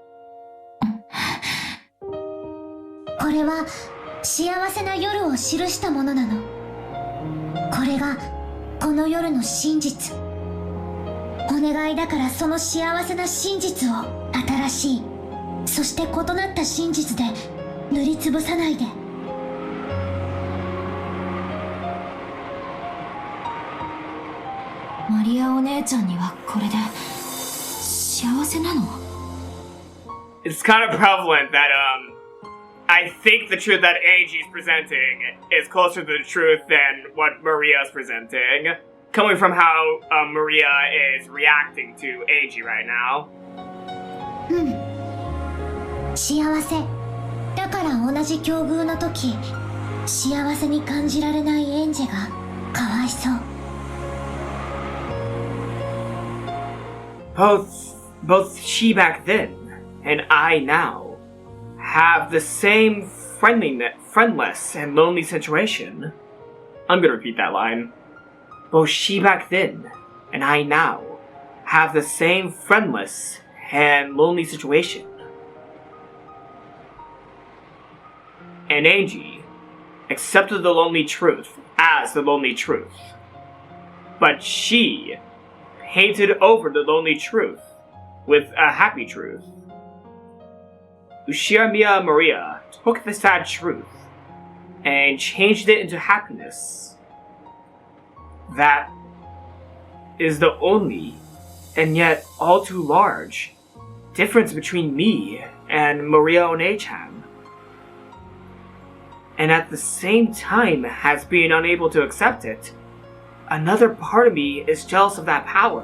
これは幸せな夜を記したものなの。これがこの夜の真実。お願いだからその幸せな真実を新しい、そして異なった真実で塗りつぶさないで。マリアお姉ちゃんにはこれで幸せなの？ It's kind of prevalent that, I think the truth that Ange is presenting is closer to the truth than what Maria is presenting. Coming from how, Maria is reacting to Ange right now. 幸せ。だから同じ境遇の時、幸せに感じられないエンジェがかわいそう。Both she back then and I now have the same friendless and lonely situation. I'm gonna repeat that line. Both she back then and I now have the same friendless and lonely situation. And Angie accepted the lonely truth as the lonely truth. But she painted over the lonely truth with a happy truth. Ushiromiya Maria took the sad truth and changed it into happiness. That is the only, and yet all too large, difference between me and Maria Onechan. And at the same time as being unable to accept it, another part of me is jealous of that power.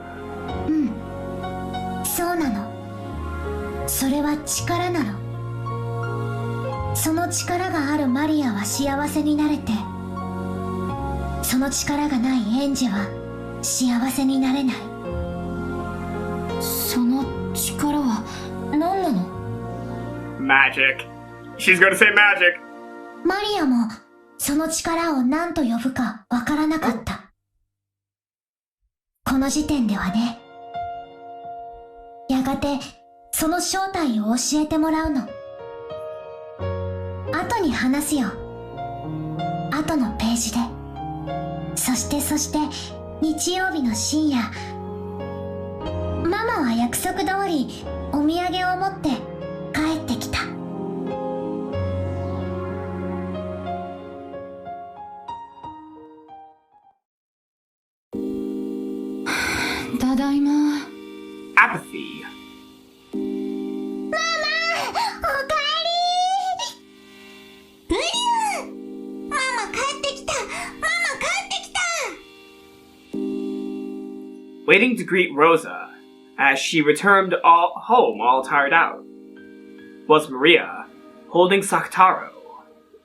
そうなの。それは力なの。その力があるマリアは幸せになれて、その力がないエンジは幸せになれない。その力は何なの？ Magic. She's gonna say magic. マリアもその力を何と呼ぶかわからなかった。この時点ではね。やがてその正体を教えてもらうの。後に話すよ。後のページで。そして日曜日の深夜、ママは約束通りお土産を持って帰ってきた。ただいま。Apathy. おかえり。ブリュー。ママ帰ってきた。ママ帰ってきた。Waiting to greet Rosa as she returned home all tired out was Maria, holding Sakutarou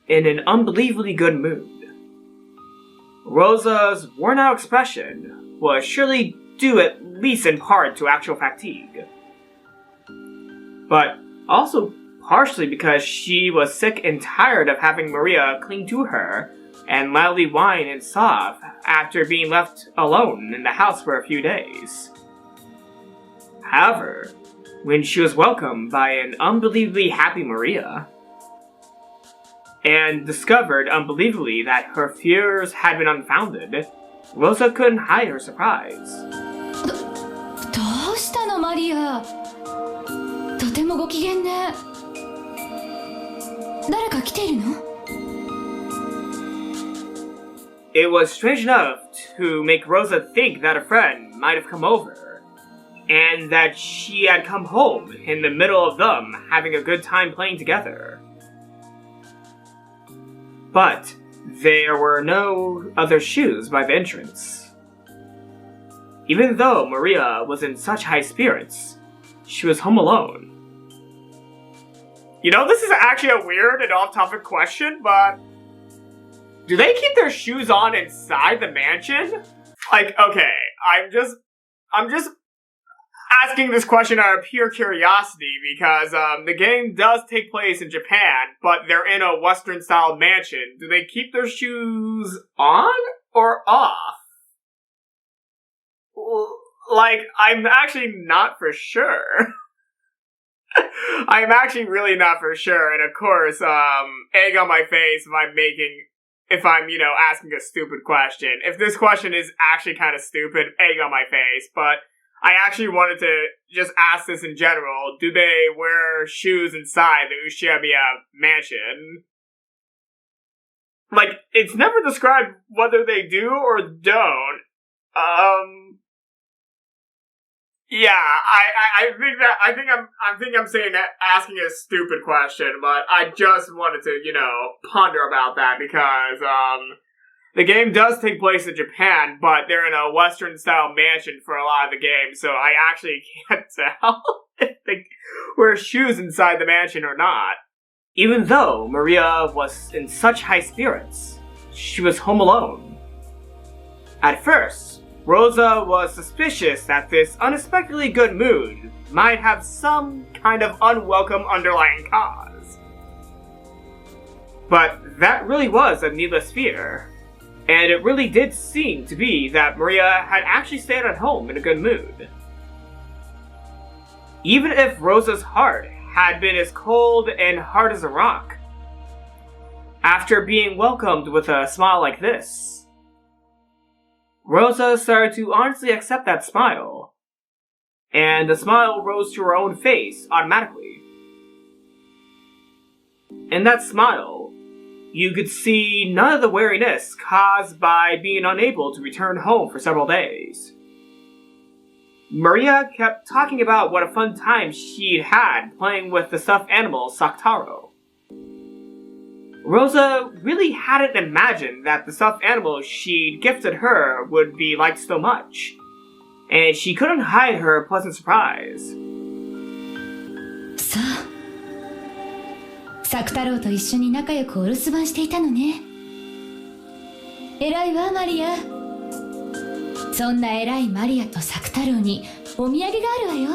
in an unbelievably good mood. Rosa's worn-out expression was surely due at least in part to actual fatigue, but also partially because she was sick and tired of having Maria cling to her and loudly whine and sob after being left alone in the house for a few days. However, when she was welcomed by an unbelievably happy Maria, and discovered unbelievably that her fears had been unfounded, Rosa couldn't hide her surprise. どうしたのマリア。とてもご機嫌ね。誰か来ているの？ It was strange enough to make Rosa think that a friend might have come over, and that she had come home in the middle of them having a good time playing together. But there were no other shoes by the entrance. Even though Maria was in such high spirits, she was home alone. You know, this is actually a weird and off-topic question, but do they keep their shoes on inside the mansion? Like, okay, I'm just asking this question out of pure curiosity because the game does take place in Japan, but they're in a Western-style mansion. Do they keep their shoes on or off? Like, I'm actually not for sure. I'm actually really not for sure, and of course, egg on my face if I'm, asking a stupid question. If this question is actually kind of stupid, egg on my face, but I actually wanted to just ask this in general. Do they wear shoes inside the Ushiromiya mansion? Like, it's never described whether they do or don't. Yeah, I think I'm saying that, asking a stupid question, but I just wanted to, ponder about that because, the game does take place in Japan, but they're in a Western-style mansion for a lot of the game, so I actually can't tell if they wear shoes inside the mansion or not. Even though Maria was in such high spirits, she was home alone. At first, Rosa was suspicious that this unexpectedly good mood might have some kind of unwelcome underlying cause. But that really was a needless fear. And it really did seem to be that Maria had actually stayed at home in a good mood. Even if Rosa's heart had been as cold and hard as a rock, after being welcomed with a smile like this, Rosa started to honestly accept that smile, and the smile rose to her own face automatically. In that smile, you could see none of the weariness caused by being unable to return home for several days. Maria kept talking about what a fun time she'd had playing with the stuffed animal Sakutarou. Rosa really hadn't imagined that the stuffed animal she'd gifted her would be liked so much, and she couldn't hide her pleasant surprise. そう、サクタロウと一緒に仲良くお留守番していたのね。偉いわマリア。そんな偉いマリアとサクタロウにお土産があるわよ。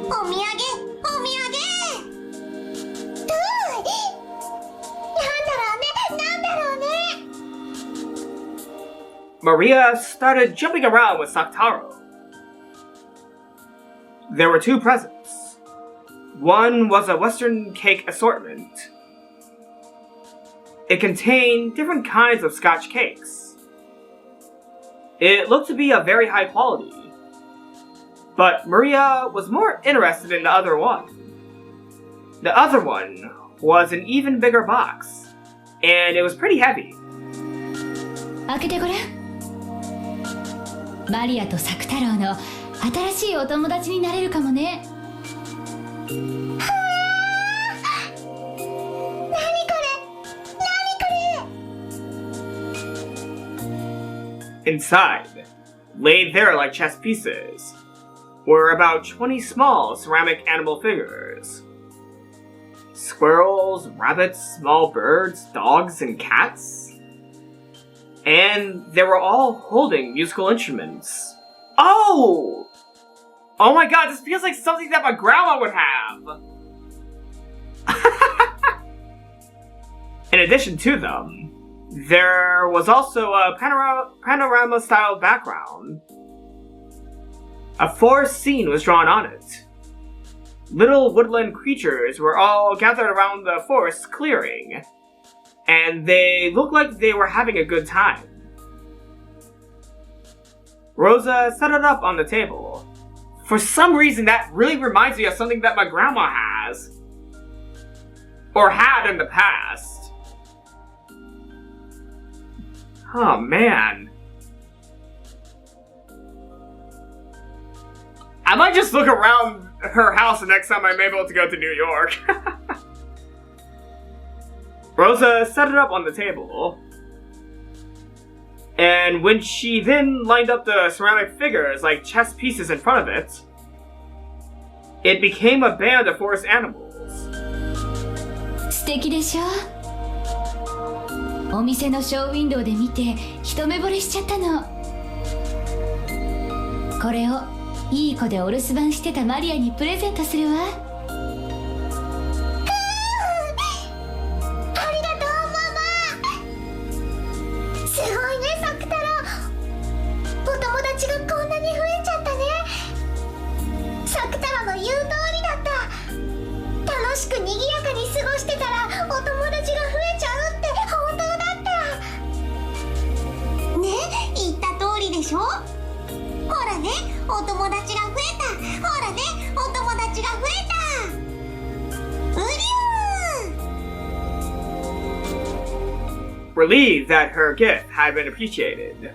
お土産なんだろうね。 Maria started jumping around with Sakutarou. There were two presents. One was a Western cake assortment. It contained different kinds of Scotch cakes. It looked to be of very high quality. But Maria was more interested in the other one. The other one was an even bigger box, and it was pretty heavy. 開けてごらん。マリアとサクタロウの新しいお友達になれるかもね。Inside, laid there like chess pieces, were about 20 small ceramic animal figures. Squirrels, rabbits, small birds, dogs, and cats. And they were all holding musical instruments. Oh! Oh my god, this feels like something that my grandma would have! In addition to them, there was also a panorama-style background. A forest scene was drawn on it. Little woodland creatures were all gathered around the forest clearing, and they looked like they were having a good time. Rosa set it up on the table. For some reason, that really reminds me of something that my grandma has. Or had in the past. Oh man. I might just look around her house the next time I'm able to go to New York. Rosa set it up on the table. And when she then lined up the ceramic figures like chess pieces in front of it, it became a band of forest animals. 素敵でしょ？お店のショーウィンドウで見て一目惚れしちゃったの。これをいい子でお留守番してたマリアにプレゼントするわ。ありがとうママ。すごいねサクタロウ。お友達がこんなに増えちゃったね。サクタロウの言う通りだった。楽しく賑やかに過ごしてたらお友達が増えちゃうって本当だった。ね、言った通りでしょ。ほらね、お友達が増えた。ほらね、お友達が増えた。うりゅー。 Relieved that her gift had been appreciated,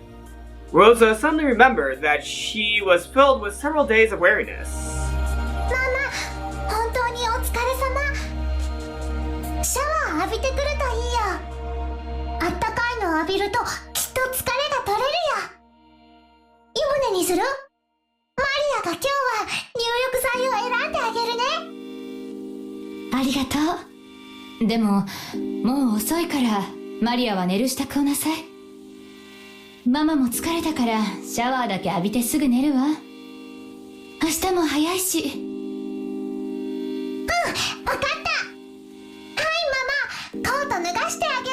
Rosa suddenly remembered that she was filled with several days of weariness. ママ、本当にお疲れ様。シャワー浴びてくるといいよ。あったかいの浴びるときっと疲れが取れるよ。湯船にする？マリアが今日は入浴剤を選んであげるね。ありがとう。でももう遅いからマリアは寝る支度をなさい。ママも疲れたからシャワーだけ浴びてすぐ寝るわ。明日も早いし。うん、わかった。はいママ、コート脱がしてあげ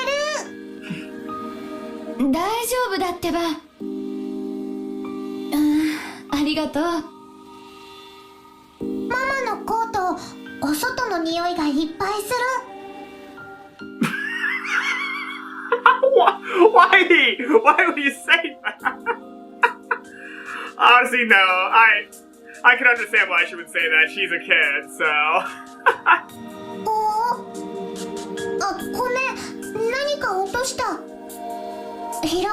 る。大丈夫だってば。ありがとう。ママのコート、お外の匂いがいっぱいする。Why would you say that? Honestly, no. I can understand why she would say that. She's a kid, so. あ、ごめん。何か落とした。拾うね。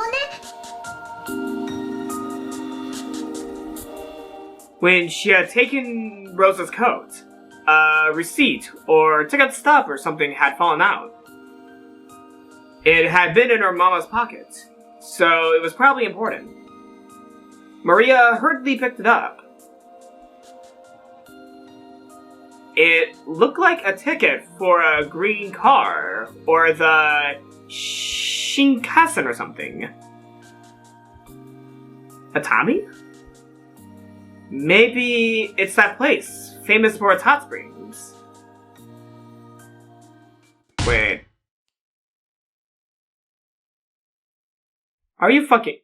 when she had taken Rosa's coat, a receipt or ticket stub or something had fallen out. It had been in her mama's pocket, so it was probably important. Maria hurriedly picked it up. It looked like a ticket for a green car, or the Shinkansen or something. Atami? Maybe it's that place, famous for its hot springs. Wait. Are you fucking...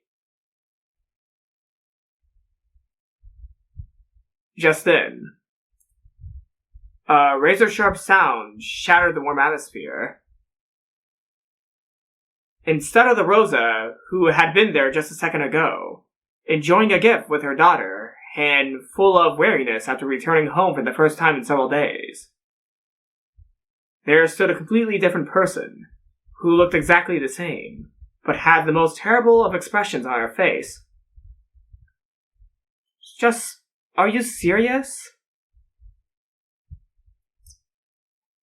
Just then, a razor-sharp sound shattered the warm atmosphere. Instead of the Rosa, who had been there just a second ago, enjoying a gift with her daughter, and full of weariness after returning home for the first time in several days, there stood a completely different person, who looked exactly the same, but had the most terrible of expressions on her face. Just... Are you serious?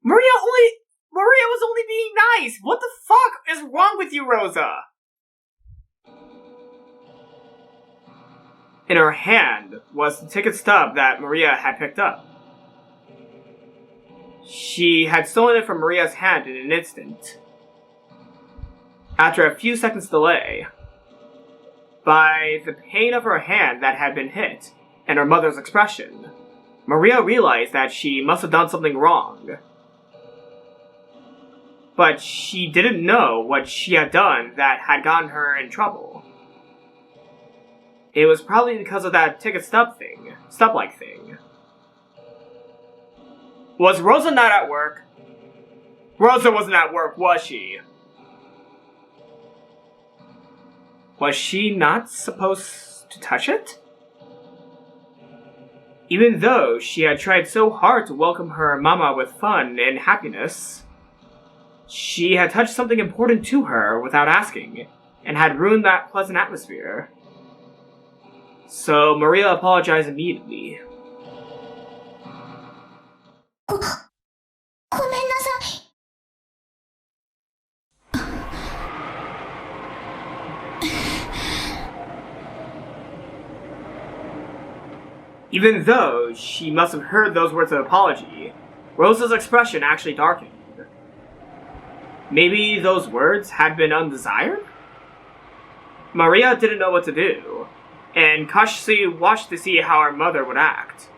Maria was only being nice! What the fuck is wrong with you, Rosa? In her hand was the ticket stub that Maria had picked up. She had stolen it from Maria's hand in an instant. After a few seconds' delay, by the pain of her hand that had been hit, and her mother's expression, Maria realized that she must have done something wrong. But she didn't know what she had done that had gotten her in trouble. It was probably because of that ticket stub-like thing. Was Rosa not at work? Rosa wasn't at work, was she? Was she not supposed to touch it? Even though she had tried so hard to welcome her mama with fun and happiness, she had touched something important to her without asking, and had ruined that pleasant atmosphere. So Maria apologized immediately. ごめんなさい。Even though she must have heard those words of apology, Rosa's expression actually darkened. Maybe those words had been undesired? Maria didn't know what to do, and cautiously watched to see how her mother would act.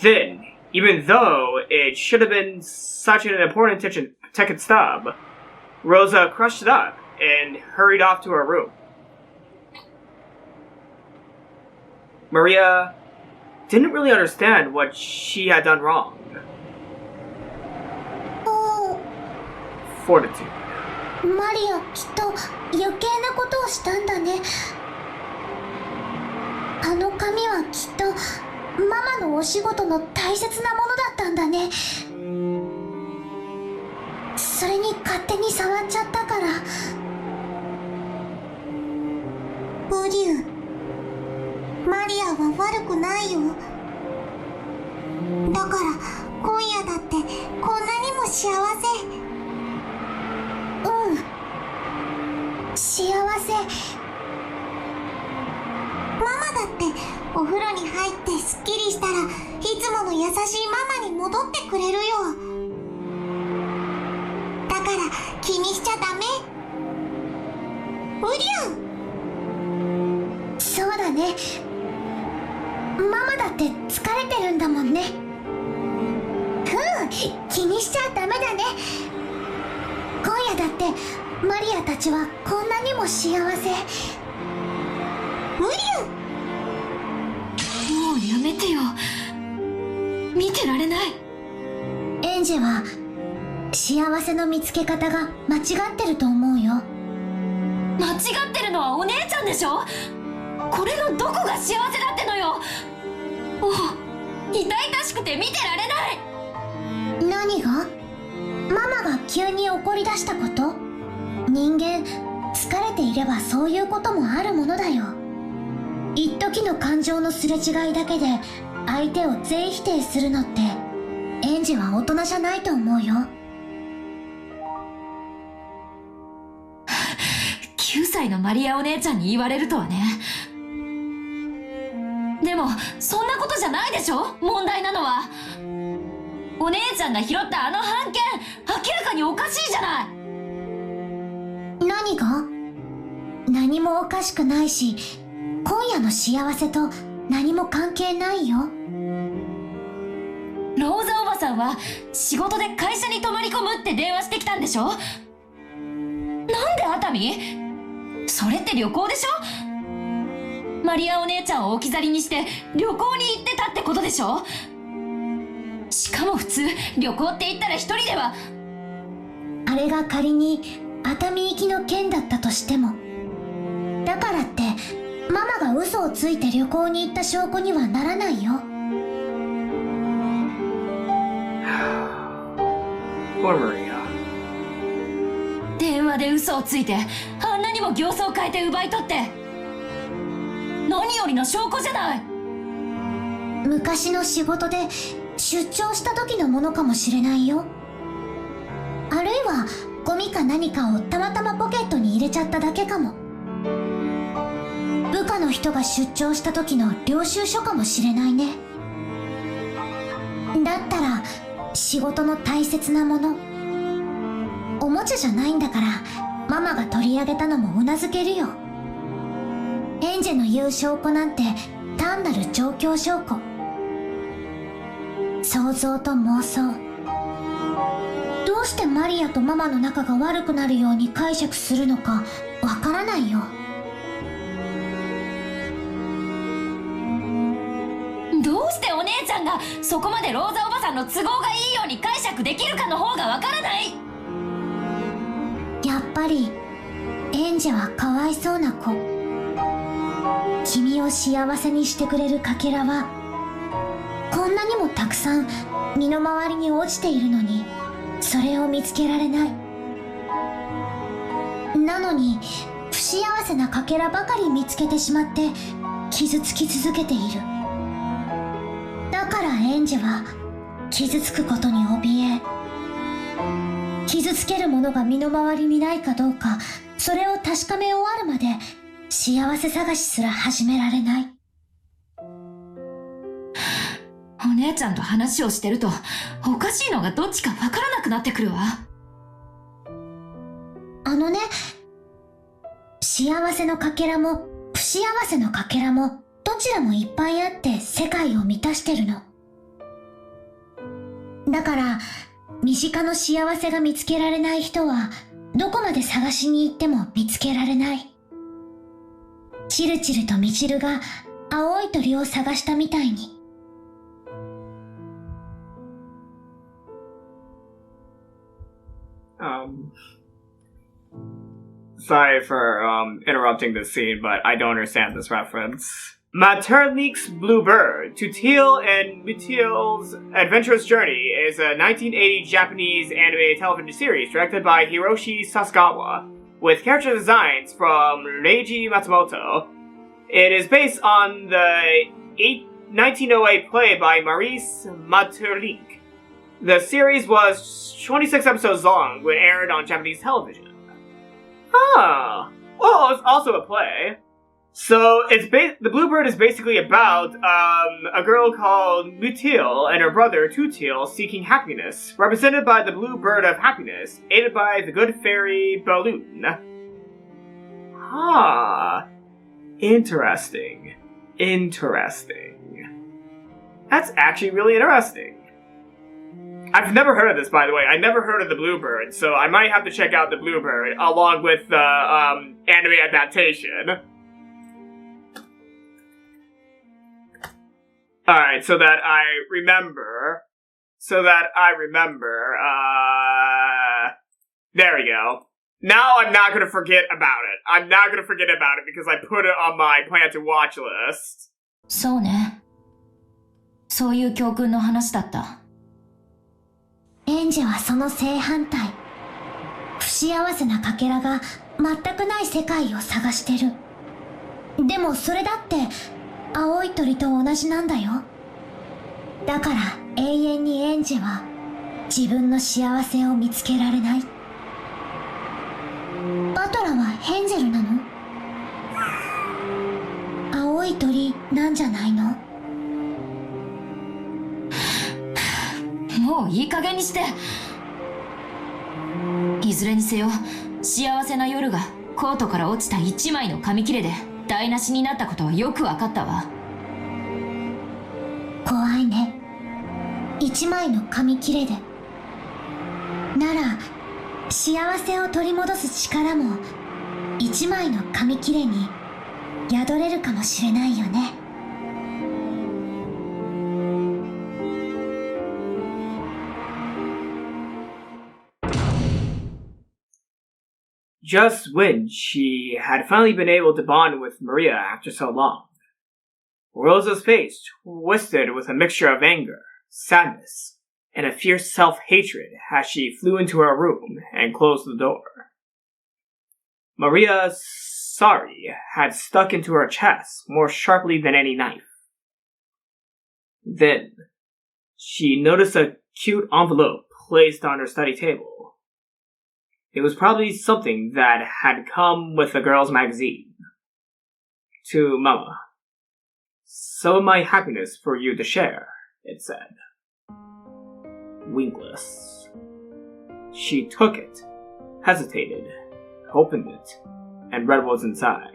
Then, even though it should have been such an important ticket stub, Rosa crushed it up and hurried off to her room. Maria didn't really understand what she had done wrong. Fortitude. マリア、きっと余計なことをしたんだね。あの紙はきっとママのお仕事の大切なものだったんだね。それに勝手に触っちゃったから。ブリュー、マリアは悪くないよ。だから今夜だってこんなにも幸せ。うん、幸せ。ママだってお風呂に入ってすっきりしたらいつもの優しいママに戻ってくれるよ。だから気にしちゃダメ。ウリュウ。そうだね。ママだって疲れてるんだもんね。うん、気にしちゃダメだね。今夜だってマリアたちはこんなにも幸せ。ウリュウ。もうやめてよ。見てられない。エンジェは幸せの見つけ方が間違ってると思うよ。間違ってるのはお姉ちゃんでしょ。これのどこが幸せだってのよ。もう痛々しくて見てられない。何が？ママが急に怒り出したこと？人間疲れていればそういうこともあるものだよ。一時の感情のすれ違いだけで相手を全否定するのってエンジは大人じゃないと思うよ。9歳のマリアお姉ちゃんに言われるとはね。でもそんなことじゃないでしょ。問題なのはお姉ちゃんが拾ったあの半券、明らかにおかしいじゃない。何が？何もおかしくないし、今夜の幸せと何も関係ないよ。ローザおばさんは仕事で会社に泊まり込むって電話してきたんでしょ。なんで熱海？それって旅行でしょ。マリアお姉ちゃんを置き去りにして旅行に行ってたってことでしょ。しかも普通旅行って言ったら一人では。あれが仮に熱海行きの件だったとしても、だからってママが嘘をついて旅行に行った証拠にはならないよ。Poor Maria. 電話で嘘をついてあんなにも形相を変えて奪い取って、何よりの証拠じゃない。昔の仕事で出張した時のものかもしれないよ。あるいはゴミか何かをたまたまポケットに入れちゃっただけかも。部下の人が出張した時の領収書かもしれないね。だったら仕事の大切なもの、おもちゃじゃないんだからママが取り上げたのもうなずけるよ。エンジェの言う証拠なんて単なる状況証拠、想像と妄想。どうしてマリアとママの仲が悪くなるように解釈するのかわからないよ。どうしてお姉ちゃんがそこまでローザおばさんの都合がいいように解釈できるかの方がわからない。やっぱりエンジェはかわいそうな子。君を幸せにしてくれるかけらはこんなにもたくさん身の回りに落ちているのに、それを見つけられない。なのに不幸せなかけらばかり見つけてしまって傷つき続けている。だからエンジェは傷つくことに怯え、傷つけるものが身の回りにないかどうか、それを確かめ終わるまで幸せ探しすら始められない。お姉ちゃんと話をしてるとおかしいのがどっちかわからなくなってくるわ。あのね、幸せのかけらも不幸せのかけらもどちらもいっぱいあって世界を満たしてるの。だから身近の幸せが見つけられない人はどこまで探しに行っても見つけられない。チルチルとミチルが青い鳥を探したみたいに。Sorry for interrupting this scene, but I don't understand this reference. Maternik's Blue Bird, Tutil and Mutil's Adventurous Journey is a 1980 Japanese anime television series directed by Hiroshi Sasagawa, with character designs from Reiji Matsumoto. It is based on the 1908 play by Maurice Maeterlinck. The series was 26 episodes long when aired on Japanese television. Ah, well, it's also a play. So the Bluebird is basically about a girl called Mutil and her brother Tutil seeking happiness, represented by the Blue Bird of Happiness, aided by the good fairy Balloon. Ah, interesting. That's actually really interesting. I've never heard of this, by the way. I never heard of the Bluebird, so I might have to check out the Bluebird along with the anime adaptation. Alright, so that I remember. There we go. Now I'm not gonna forget about it. I'm not gonna forget about it because I put it on my plan to watch list. そうね。そういう教訓の話だった。エンジェはその正反対。不幸せなかけらが全くない世界を探してる。でもそれだって青い鳥と同じなんだよ。だから永遠にエンジェは自分の幸せを見つけられない。バトラはヘンゼルなの？青い鳥なんじゃないの？もういい加減にして。いずれにせよ、幸せな夜がコートから落ちた一枚の紙切れで台無しになったことはよくわかったわ。怖いね。一枚の紙切れで。なら幸せを取り戻す力も一枚の紙切れに宿れるかもしれないよね。Just when she had finally been able to bond with Maria after so long, Rosa's face twisted with a mixture of anger, sadness, and a fierce self-hatred as she flew into her room and closed the door. Maria's sorry had stuck into her chest more sharply than any knife. Then, she noticed a cute envelope placed on her study table. It was probably something that had come with the girl's magazine. To Mama. Some of my happiness for you to share, it said. Winkless. She took it, hesitated, opened it, and read what was inside.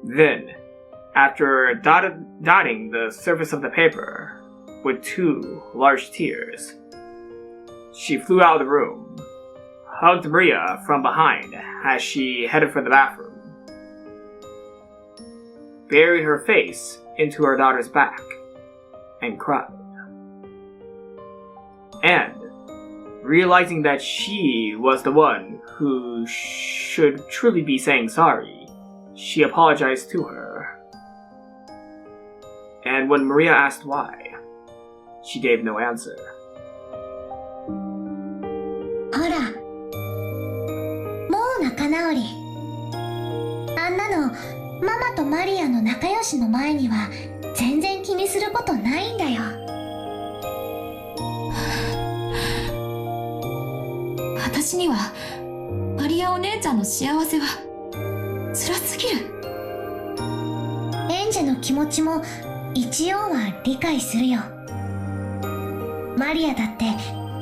Then, after dotting the surface of the paper with 2 large tears, she flew out of the room, hugged Maria from behind as she headed for the bathroom, buried her face into her daughter's back, and cried. And, realizing that she was the one who should truly be saying sorry, she apologized to her. And when Maria asked why, she gave no answer. ほら、もう仲直り。あんなのママとマリアの仲良しの前には全然気にすることないんだよ。私にはマリアお姉ちゃんの幸せは辛すぎる。エンジェの気持ちも一応は理解するよ。マリアだって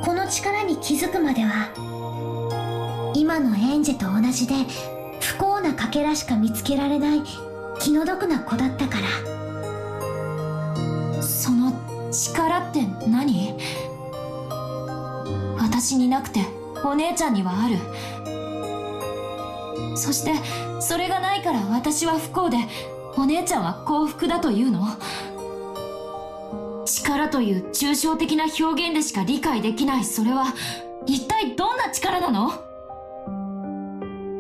この力に気づくまでは今のエンジェと同じで不幸なかけらしか見つけられない気の毒な子だったから。その力って何？私になくてお姉ちゃんにはある。そしてそれがないから私は不幸でお姉ちゃんは幸福だというの？力という抽象的な表現でしか理解できないそれは一体どんな力なの？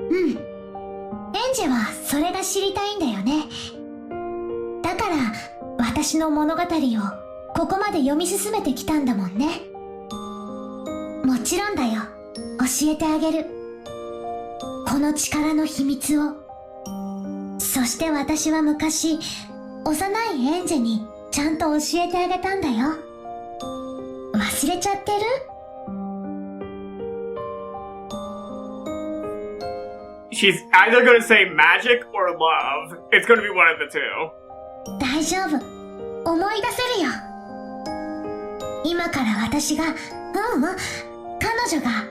うん。エンジェはそれが知りたいんだよね。だから私の物語をここまで読み進めてきたんだもんね。もちろんだよ。教えてあげる。この力の秘密を。そして私は昔、幼いエンジェにちゃんと教えてあげたんだよ。忘れちゃってる？ She's either gonna say magic or love. It's gonna be one of the two. 大丈夫。思い出せるよ。今から私が、彼女が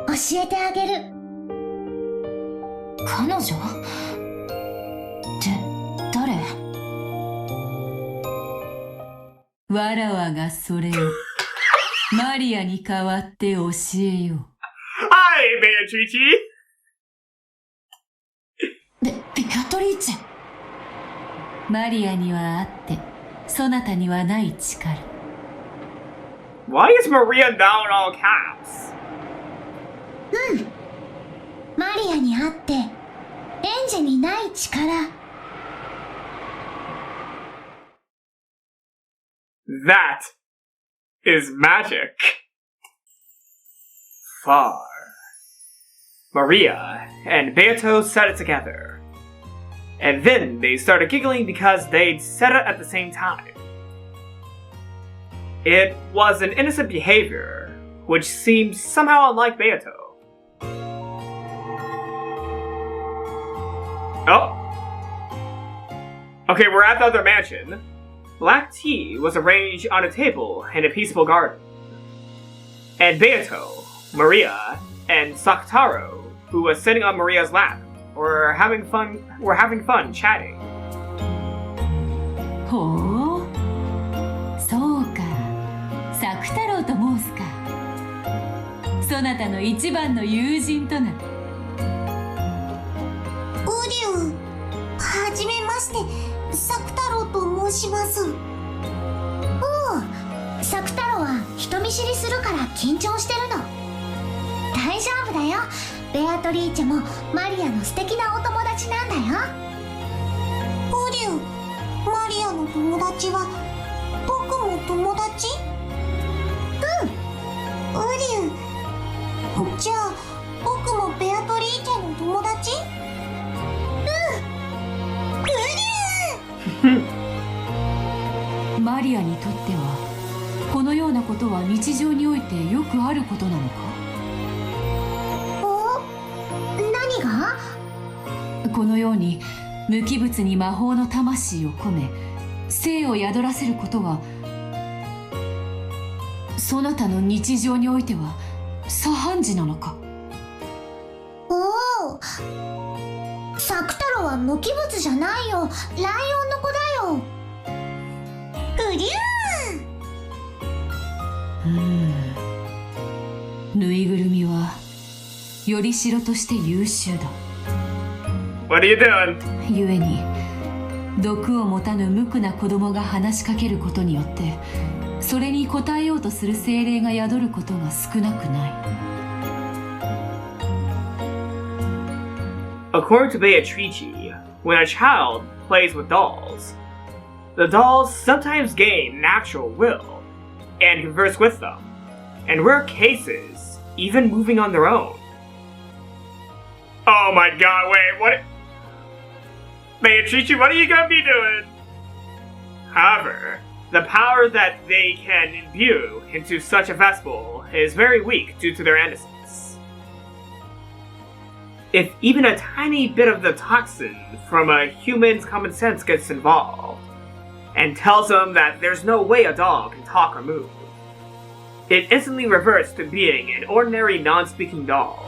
教えてあげる。彼女？って誰？わらわがそれをマリアに代わって教えよう。Hi, Beatrice! ベアトリーチェ。マリアにはあって、そなたにはない力。Why is Maria now in all caps? マリアにあって、エンジェにない力。That is magic. Far, Maria and Beato said it together. And then they started giggling because they'd said it at the same time. It was an innocent behavior, which seemed somehow unlike Beato. Oh. Okay, we're at the other mansion. Black tea was arranged on a table in a peaceful garden. And Beato, Maria, and Sakutarou, who was sitting on Maria's lap, were having fun chatting. ほう、そうか、作太郎と申すか。そなたの一番の友人とな。ウリュウ、はじめまして、作太郎と申します。おう、作太郎は人見知りするから緊張してるの。大丈夫だよ。ベアトリーチェもマリアの素敵なお友達なんだよ。ウリュウ、マリアの友達は僕も友達？うん、ウリュウ。じゃあ僕もベアトリーチェの友達？うん、ウリュウ。マリアにとってはこのようなことは日常においてよくあることなのか？何が？このように無機物に魔法の魂を込め生を宿らせることはそなたの日常においては左半時なのか？おお、作太郎は無機物じゃないよ。ライオンの子だよ。うりゅう。ぬいぐるみはよりしろとして優秀だ。What are you doing? ゆえに毒を持たぬ無垢な子供が話しかけることによってそれに応えようとする精霊が宿ることが少なくない。According to Beatrice, when a child plays with dolls, the dolls sometimes gain natural will and converse with them, in rare cases, even moving on their own. Oh my god, wait, what? Beatrice, what are you gonna be doing? However, the power that they can imbue into such a vessel is very weak due to their innocence. If even a tiny bit of the toxin from a human's common sense gets involved, and tells them that there's no way a doll can talk or move, it instantly reverts to being an ordinary non-speaking doll.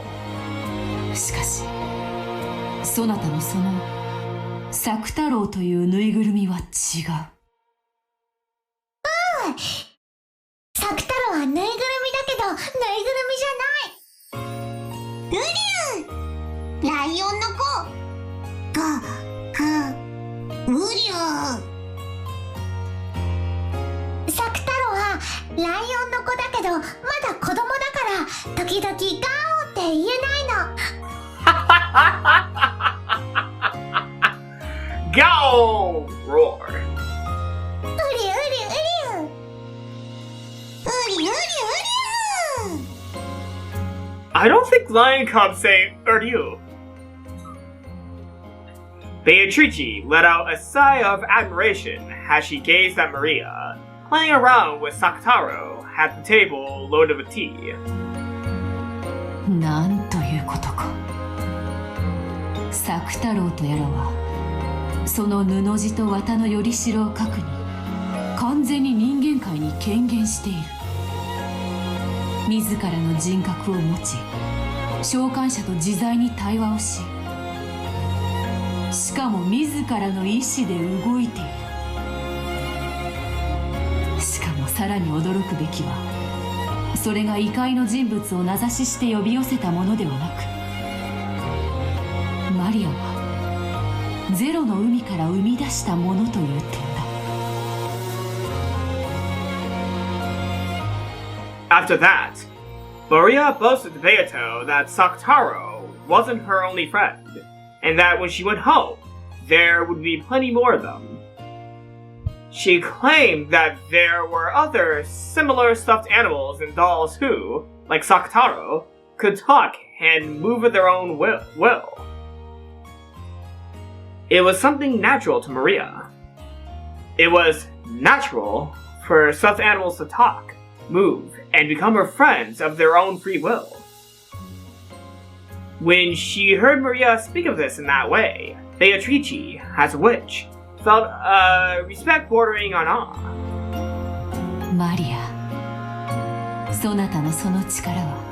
しかし、そなたのその作太郎というぬいぐるみは違う。作太郎はぬいぐるみだけどぬいぐるみじゃない。ウリュウ、ライオンの子。ウリュウ。作太郎はライオンの子だけどまだ子供だから時々ガオって言えないの。Go! Roar. ウリュウリュウリュウ。ウリュウリュウリュウ。I don't think lion cubs say "Urdu." Beatrice let out a sigh of admiration as she gazed at Maria, playing around with Sakutarou at the table loaded with tea. なんということか。作太郎とやらはその布地と綿のよりしろを核に完全に人間界に権限している。自らの人格を持ち召喚者と自在に対話をし、しかも自らの意志で動いている。しかもさらに驚くべきは、それが異界の人物を名指しして呼び寄せたものではなく、マリアはゼロの海から生み出したものという点だ。After that, Maria boasted to Beato that Sakutarou wasn't her only friend, and that when she went home, there would be plenty more of them. She claimed that there were other similar stuffed animals and dolls who, like Sakutarou, could talk and move of their own will. It was something natural to Maria. It was natural for such animals to talk, move, and become her friends of their own free will. When she heard Maria speak of this in that way, Beatrice, as a witch, felt a respect bordering on awe. マリア、そなたのその力は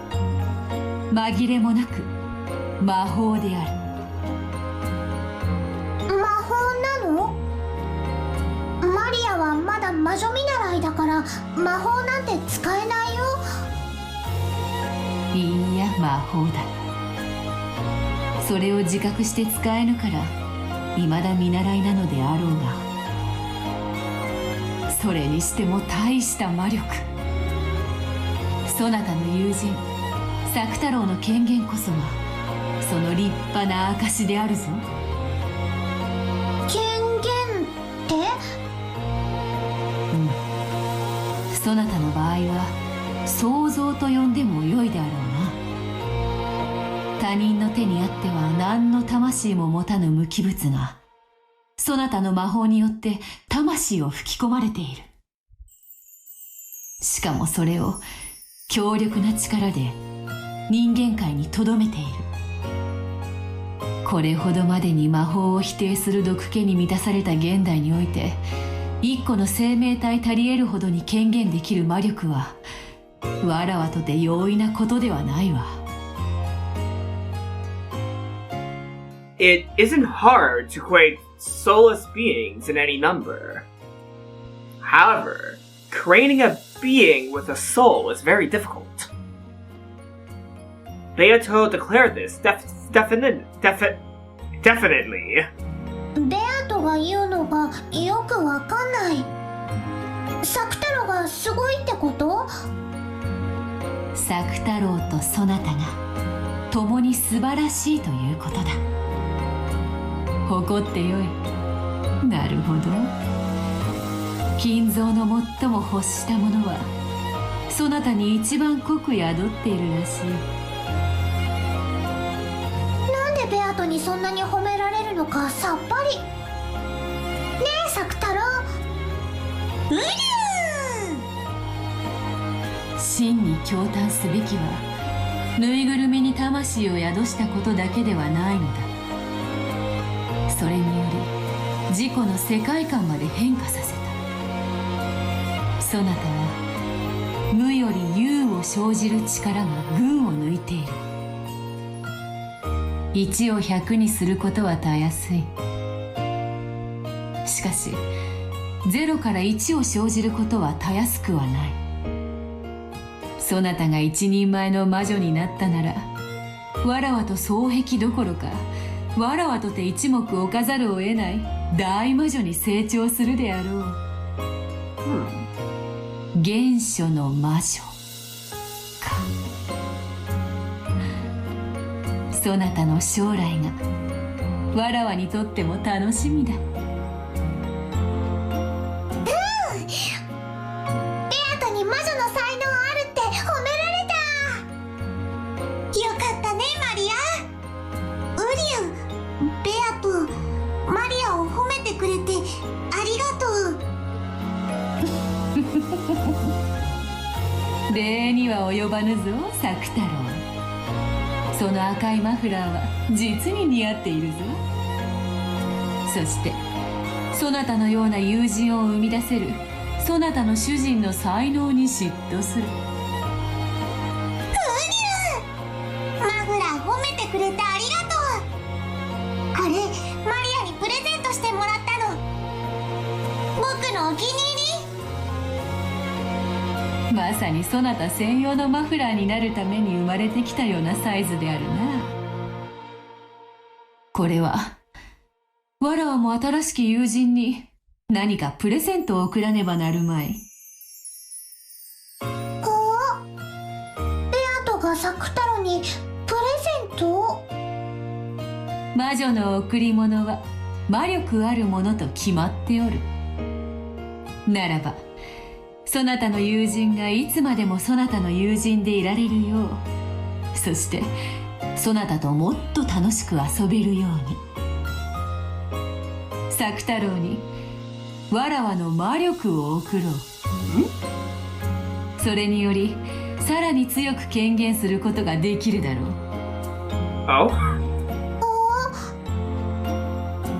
紛れもなく魔法である。魔法なの？マリアはまだ魔女見習いだから魔法なんて使えないよ。いいや、魔法だ。それを自覚して使えぬから未だ見習いなのであろうが、それにしても大した魔力。そなたの友人作太郎の権限こそがその立派な証であるぞ。権限って？うん、そなたの場合は想像と呼んでもよいであろうな。他人の手にあっては何の魂も持たぬ無機物がそなたの魔法によって魂を吹き込まれている。しかもそれを強力な力で人間界にとどめている。これほどまでに魔法を否定する毒気に満たされた現代において、一個の生命体足り得るほどに権限できる魔力はわらわとて容易なことではないわ。It isn't hard to create soulless beings in any number. However, creating a being with a soul is very difficult. Beato declared this definitely. ベアトが言うのがよくわかんない。作太郎がすごいってこと？作太郎とそなたが共に素晴らしいということだ。誇ってよい。なるほど。金蔵の最も欲したものはそなたに一番濃く宿っているらしい。なんでベアトにそんなに褒められるのかさっぱり。ねえ作太郎。うりゅー。真に驚嘆すべきはぬいぐるみに魂を宿したことだけではないのだ。それにより自己の世界観まで変化させた。そなたは無より有を生じる力が群を抜いている。1を100にすることはたやすい。しかし0から1を生じることはたやすくはない。そなたが一人前の魔女になったなら、わらわと双璧どころかわらわとて一目置かざるを得ない大魔女に成長するであろう。原初の魔女か。そなたの将来がわらわにとっても楽しみだ。ベアトに魔女の才能あるって褒められた。よかったねマリア。ウリュウ、ベアト、マリアを褒めてくれてありがとう。礼には及ばぬぞ作太郎。その赤いマフラーは実に似合っているぞ。そしてそなたのような友人を生み出せるそなたの主人の才能に嫉妬する。マフラー褒めてくれてありがとう。これマリアにプレゼントしてもらったの。僕のお気に入り。まさにそなた専用のマフラーになるために生まれてきたようなサイズであるな。これはわらわも新しき友人に何かプレゼントを贈らねばなるまい。ベアトが作太郎にプレゼント？魔女の贈り物は魔力あるものと決まっておる。ならばそなたの友人がいつまでもそなたの友人でいられるようそしてそなたともっと楽しく遊べるように。作太郎にわらわの魔力を送ろう。それによりさらに強く権限することができるだろう。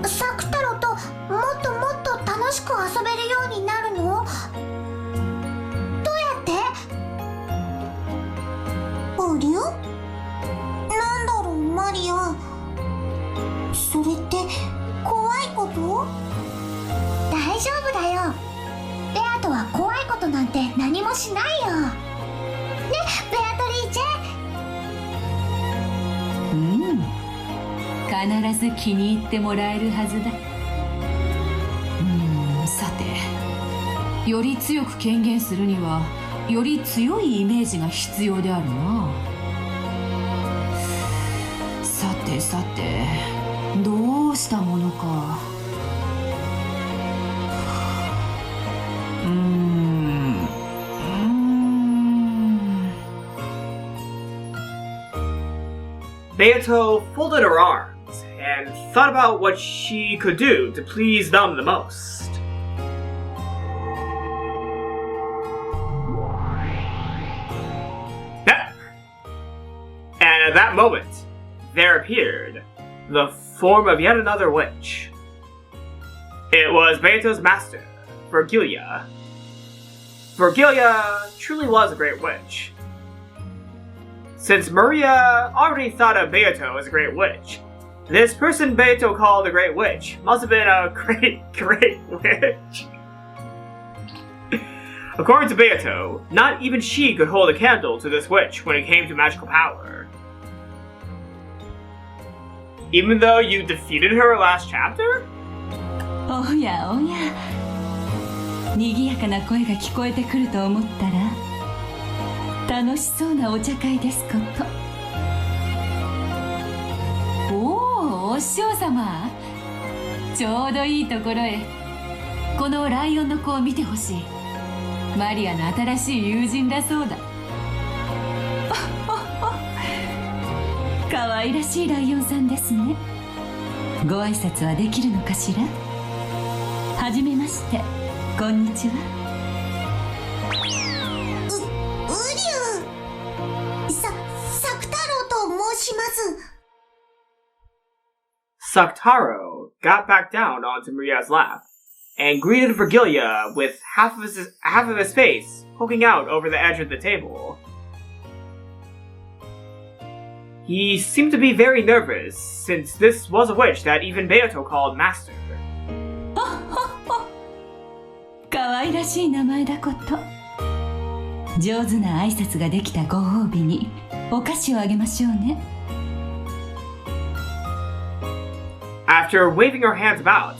サクタロともっともっと楽しく遊べるようになるの？どうやって？ありゃ？なんだろう、マリア。それって怖いこと？大丈夫だよ。ベアとは怖いことなんて何もしないよ。ね、ベアトリーチェ。必ず気に入ってもらえるはずだ。さて、より強く権限するにはより強いイメージが必要であるな。さてさて、どうしたものか。Beato folded her arms and thought about what she could do to please them the most. And at that moment, there appeared the form of yet another witch. It was Beato's master, Virgilia. Virgilia truly was a great witch. Since Maria already thought of Beato as a great witch, this person Beato called a great witch must have been a great witch. According to Beato, not even she could hold a candle to this witch when it came to magical power. Even though you defeated her last chapter? おやおや、賑やかな声が聞こえてくると思ったら楽しそうなお茶会ですこと。おお、お師匠様、ちょうどいいところへ。このライオンの子を見てほしい。マリアの新しい友人だそうだ。かわいらしいライオンさんですね。ご挨拶はできるのかしら。はじめまして、こんにちは。サクタロウと申します。 Sakutarou got back down onto Maria's lap and greeted Virgilia with half of his face poking out over the edge of the table. He seemed to be very nervous, since this was a witch that even Beato called master. かわいらしい名前だこと。上手な挨拶ができたご褒美にお菓子をあげましょうね。After waving her hands about,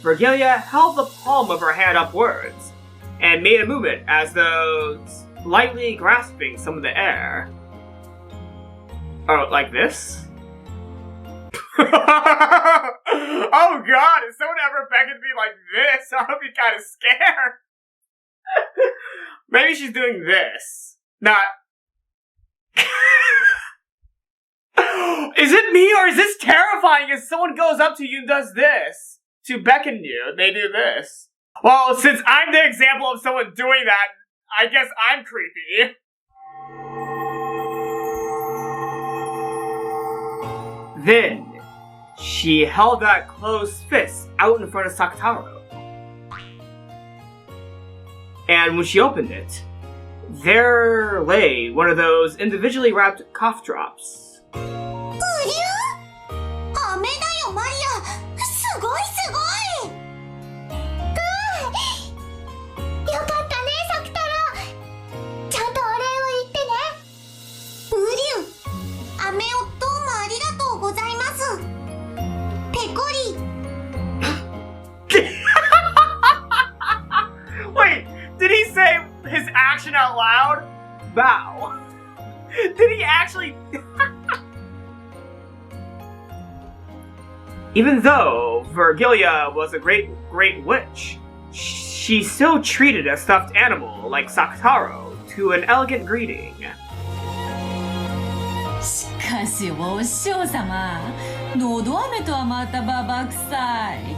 Virgilia held the palm of her hand upwards and made a movement as though lightly grasping some of the air. Oh, like this? Oh god, if someone ever beckoned me like this, I would be kind of scared. Maybe she's doing this. Not... Is it me or is this terrifying if someone goes up to you and does this? To beckon you, they do this. Well, since I'm the example of someone doing that, I guess I'm creepy. Then, she held that closed fist out in front of Sakutarou. And when she opened it, there lay one of those individually wrapped cough drops. うりゃ？飴だよ、マリア。すごいすごい。よかったね、サクタロウ。ちゃんとお礼を言ってね。ウリュウ、飴をどうもありがとうございます。ペコリ。Wait, did he say his action out loud? Bow. Did he actually... Even though Virgilia was a great witch, she still treated a stuffed animal like Sakutarou to an elegant greeting. かしお師匠様、のど飴とはまたババ臭い。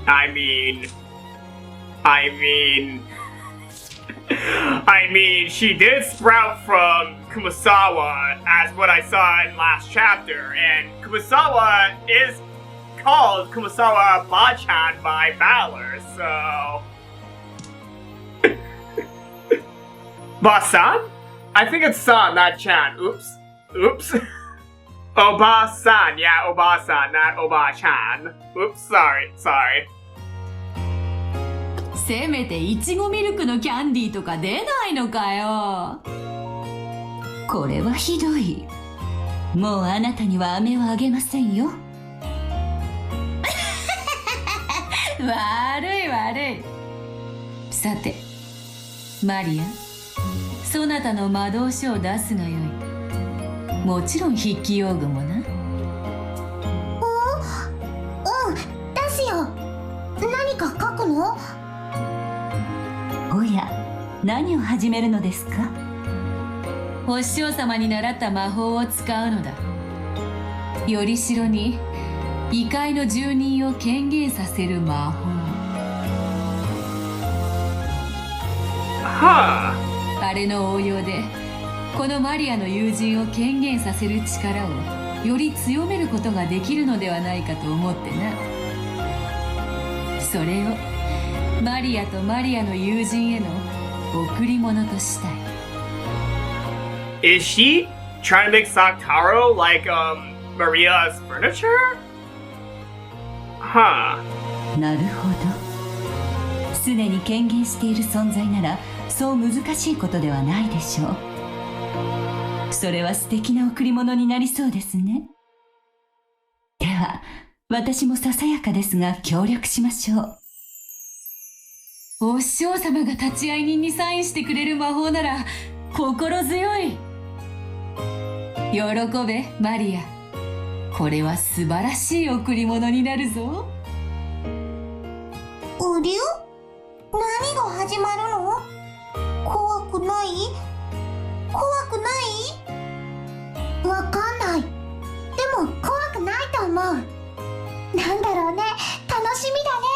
I mean, she did sprout from Kumasawa, as what I saw in last chapter, and Kumasawa is called Kumasawa Bachan by Valor, so... Ba-san? I think it's San, not Chan. Oops. Oba-san, yeah, Oba-san, not Oba-chan. Oops, sorry. せめていちごミルクのキャンディーとか出ないのかよ。これはひどい。もうあなたには飴をあげませんよ。悪い。さて、マリア、そなたの魔導書を出すがよい。もちろん筆記用具もな。出すよ。何か書くの？おや、何を始めるのですか？お師匠様に習った魔法を使うのだ。よりしろに異界の住人を権限させる魔法。はあ。あれの応用でこのマリアの友人を権限させる力をより強めることができるのではないかと思ってな。それをマリアとマリアの友人への贈り物としたい。 Is she trying to make Sakutarou like, Maria's furniture? Huh. なるほど。常に権限している存在ならそう難しいことではないでしょう。それは素敵な贈り物になりそうですね。では私もささやかですが協力しましょう。お師匠様が立ち会い人にサインしてくれる魔法なら心強い。喜べマリア、これは素晴らしい贈り物になるぞ。うりゅ？何が始まるの？怖くない？わかんない。でも怖くないと思う。なんだろうね、楽しみだね。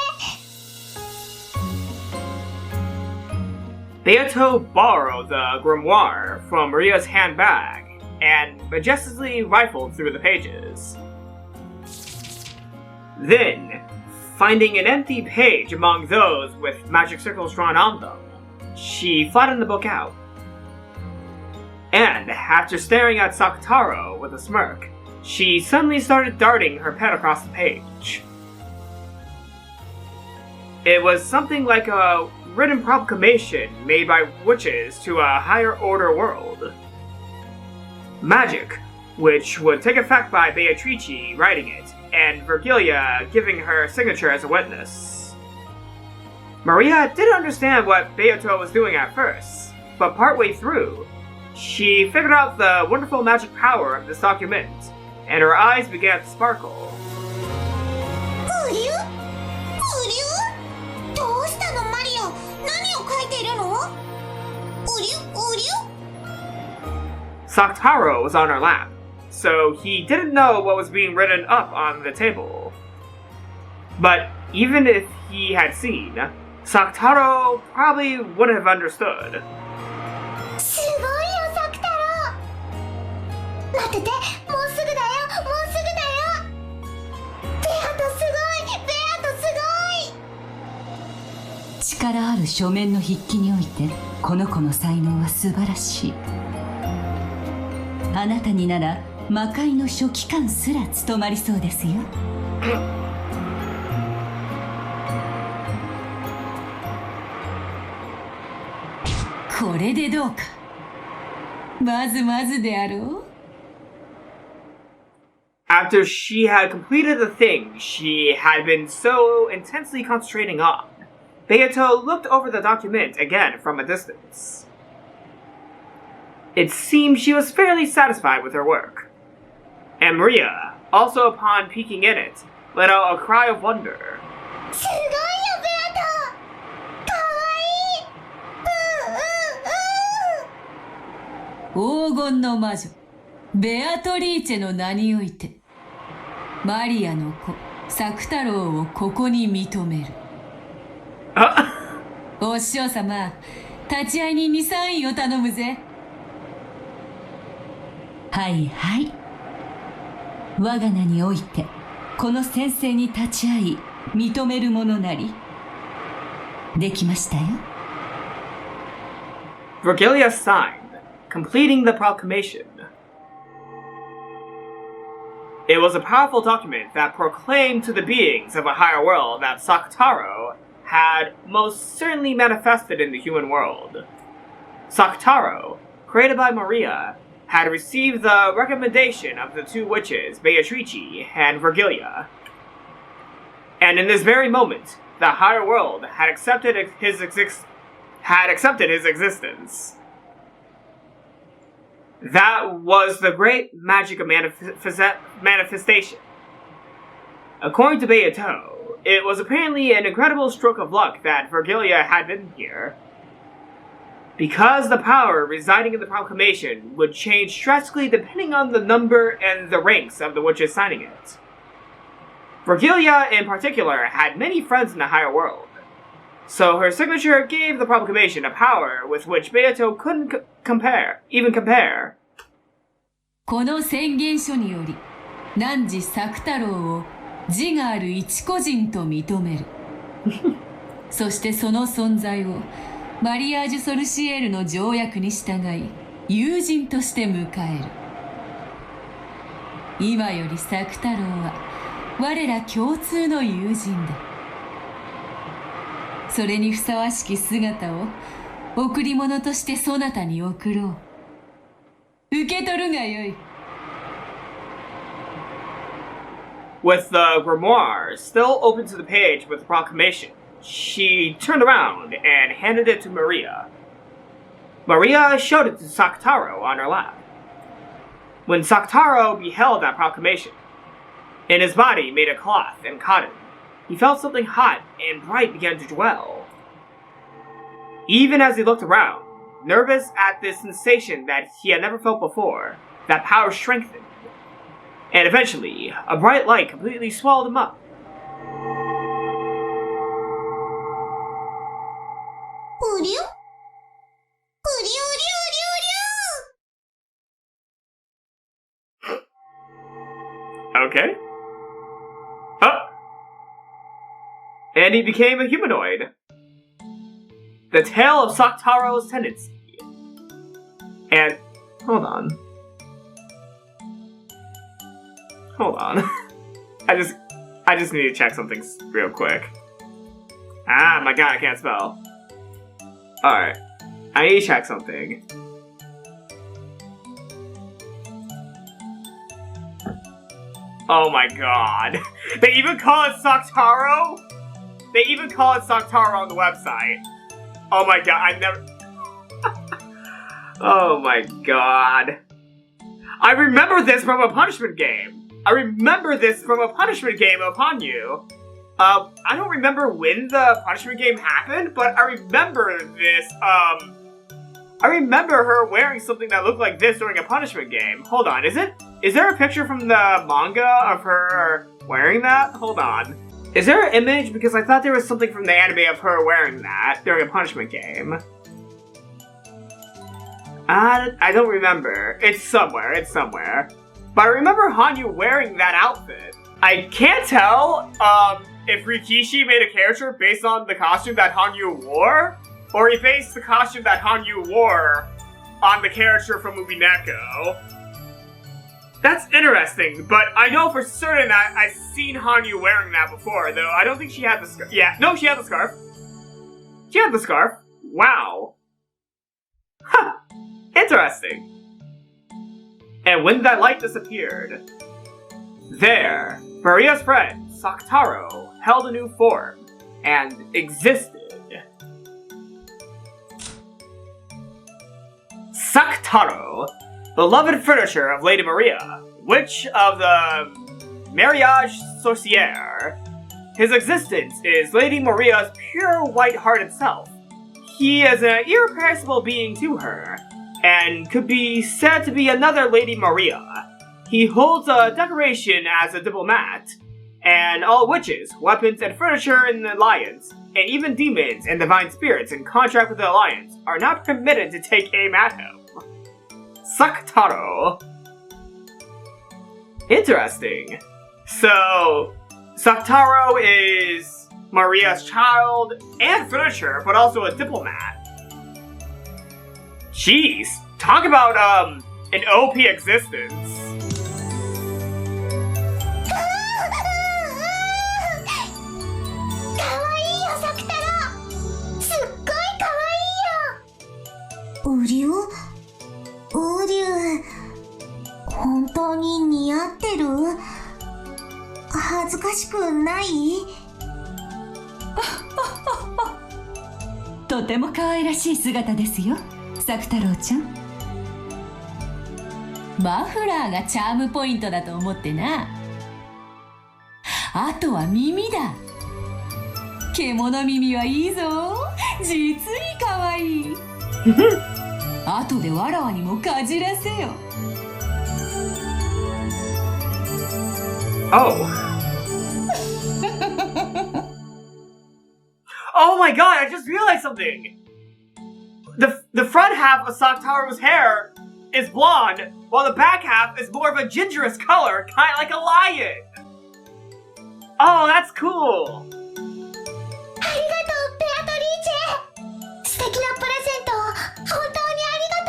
Beato borrowed the grimoire from Maria's handbag and majestically rifled through the pages. Then, finding an empty page among those with magic circles drawn on them, she flattened the book out. And, after staring at Sakutarou with a smirk, she suddenly started darting her pen across the page. It was something like a written proclamation made by witches to a higher order world. Magic, which would take effect by Beatrice writing it, and Virgilia giving her signature as a witness. Maria didn't understand what Beato was doing at first, but partway through, she figured out the wonderful magic power of this document, and her eyes began to sparkle. どうしたのマリア？何を書いているの？Sakutarou was on her lap, so he didn't know what was being written up on the table. But even if he had seen, Sakutarou probably wouldn't have understood. すごいよ、サクタロウ。待ってて、もうすぐだよ。ベアトすごい。力ある書面の筆記においてこの子の才能は素晴らしい。あなたになら魔界の書記官すら務まりそうですよ。これでどうか。まずであろう。After she had completed the thing she had been so intensely concentrating on, Beato looked over the document again from a distance. It seemed she was fairly satisfied with her work. And Maria, also upon peeking in it, let out a cry of wonder. すごいよ、ベアト。かわいい。黄金の魔女ベアトリーチェの名においてマリアの子サク太郎をここに認める。お師匠様、立会人にサインを頼むぜ。はいはい。我が名においてこの宣誓に立ち会い認めるものなりできましたよ。Vergilia signed, completing the proclamation. It was a powerful document that proclaimed to the beings of a higher world that Sakutarou had most certainly manifested in the human world. Sakutarou, created by Maria, had received the recommendation of the two witches, Beatrice and Vergilia. And in this very moment, the higher world had accepted his existence. That was the great magic of manifestation. According to Beato, it was apparently an incredible stroke of luck that Vergilia had been here, because the power residing in the proclamation would change drastically depending on the number and the ranks of the witches signing it. Vergilia, in particular, had many friends in the higher world, so her signature gave the proclamation a power with which Beato couldn't even compare. この宣言書により、汝作太郎を自我ある一個人と認める。そしてその存在をマリアージュ・ソルシエールの条約に従い、友人として迎える。今より作太郎は我ら共通の友人だ。それにふさわしき姿を贈り物としてそなたに贈ろう。受け取るがよい。With the grimoire still open to the page with the proclamation, she turned around and handed it to Maria. Maria showed it to Sakutarou on her lap. When Sakutarou beheld that proclamation, in his body made of cloth and cotton, he felt something hot and bright began to dwell. Even as he looked around, nervous at this sensation that he had never felt before, that power strengthened, and eventually, a bright light completely swallowed him up. Okay. Oh! And he became a humanoid. The tale of Sakutarou's tendency. And, hold on. I just need to check something real quick. Ah, my god, I can't spell. Alright. I need to check something. Oh my god. They even call it Sakutarou? They even call it Sakutarou on the website. Oh my god, I never... Oh my god. I remember this from a punishment game. Upon you. I don't remember when the punishment game happened, but I remember this, I remember her wearing something that looked like this during a punishment game. Hold on, is there a picture from the manga of her wearing that? Hold on. Is there an image? Because I thought there was something from the anime of her wearing that during a punishment game. I don't remember. It's somewhere. But I remember Hanyu wearing that outfit. I can't tell, if Rikishi made a character based on the costume that Hanyu wore, or he based the costume that Hanyu wore on the character from Umineko. That's interesting, but I know for certain that I've seen Hanyu wearing that before, though I don't think she had the scarf. Yeah, no, she had the scarf. Wow. Huh. Interesting. And when that light disappeared, there, Maria's friend, Sakutarou, held a new form, and existed. Sakutarou, beloved furniture of Lady Maria, witch of the Mariage Sorcière. His existence is Lady Maria's pure white heart itself. He is an irrepressible being to her, and could be said to be another Lady Maria. He holds a decoration as a diplomat, and all witches, weapons, and furniture in the Alliance, and even demons and divine spirits in contract with the Alliance, are not permitted to take aim at him. Sakutarou. Interesting. So, Sakutarou is Maria's child and furniture, but also a diplomat. Jeez, talk about, an OP existence. Sakutarou, とても可愛らしい姿ですよ、サクタロウちゃん。マフラーがチャームポイントだと思ってな。あとは耳だ。獣耳はいいぞ。実に可愛い。後でわらわにもかじらせよ。Oh. Oh my god, I just realized something! The front half of Sakutarou's hair is blonde, while the back half is more of a gingerous color, kinda like a lion! Oh, that's cool! ありがとう、ベアトリーチェ。素敵なプレゼントを本当にありが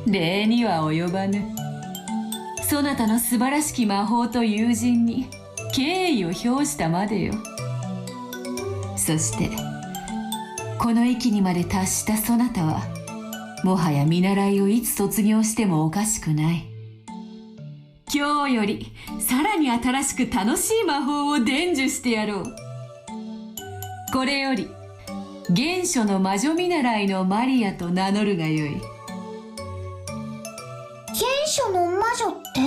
とう。礼には及ばぬ。そなたの素晴らしき魔法と友人に敬意を表したまでよ。そしてこの域にまで達したそなたはもはや見習いをいつ卒業してもおかしくない。今日よりさらに新しく楽しい魔法を伝授してやろう。これより原初の魔女見習いのマリアと名乗るがよい。原初の魔女って？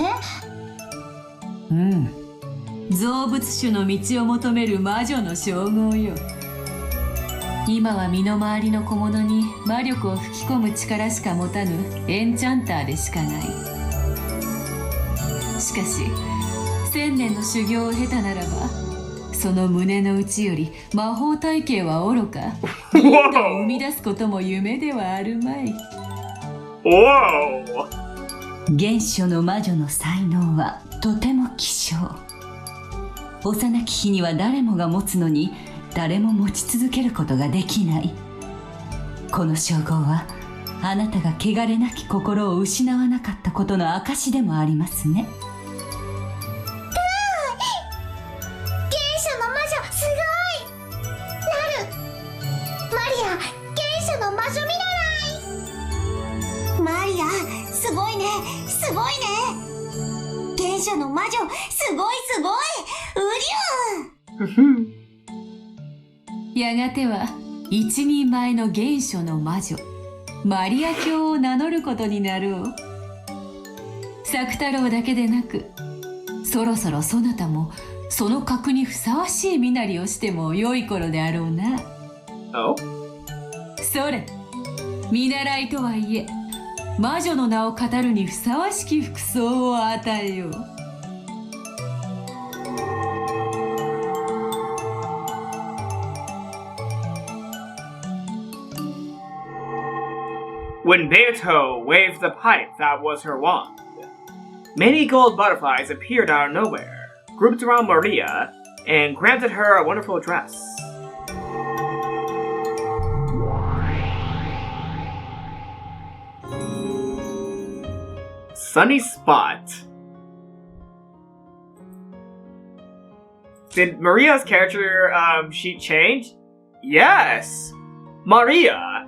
うん、造物主の道を求める魔女の称号よ。今は身の回りの小物に魔力を吹き込む力しか持たぬエンチャンターでしかない。しかし1000年の修行を経たならば、その胸の内より魔法体系はおろか、リンダを生み出すことも夢ではあるまい。原初の魔女の才能はとても希少。幼き日には誰もが持つのに誰も持ち続けることができない。この称号はあなたが汚れなき心を失わなかったことの証でもありますね。原初の魔女すごい。なる。マリア、原初の魔女見習い。マリア、すごいね、すごいね。原初の魔女、すごいすごい。うりゅう。やがては一人前の原初の魔女マリア教を名乗ることになろう。サクタロウだけでなく、そろそろそなたもその格にふさわしい身なりをしても良い頃であろうな。それ、見習いとはいえ魔女の名を語るにふさわしき服装を与えよう。When Beato waved the pipe that was her wand, many gold butterflies appeared out of nowhere, grouped around Maria, and granted her a wonderful dress. Sunny spot. Did Maria's character sheet change? Yes! Maria,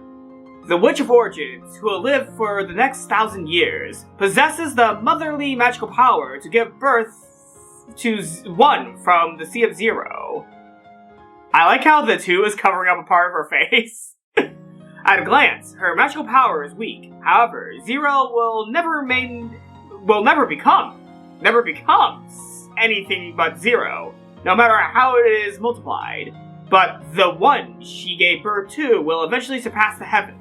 the Witch of Origins, who will live for the next 1,000 years, possesses the motherly magical power to give birth to one from the Sea of Zero. I like how the 2 is covering up a part of her face. At a glance, her magical power is weak. However, Zero will never becomes anything but Zero, no matter how it is multiplied. But the one she gave birth to will eventually surpass the heavens.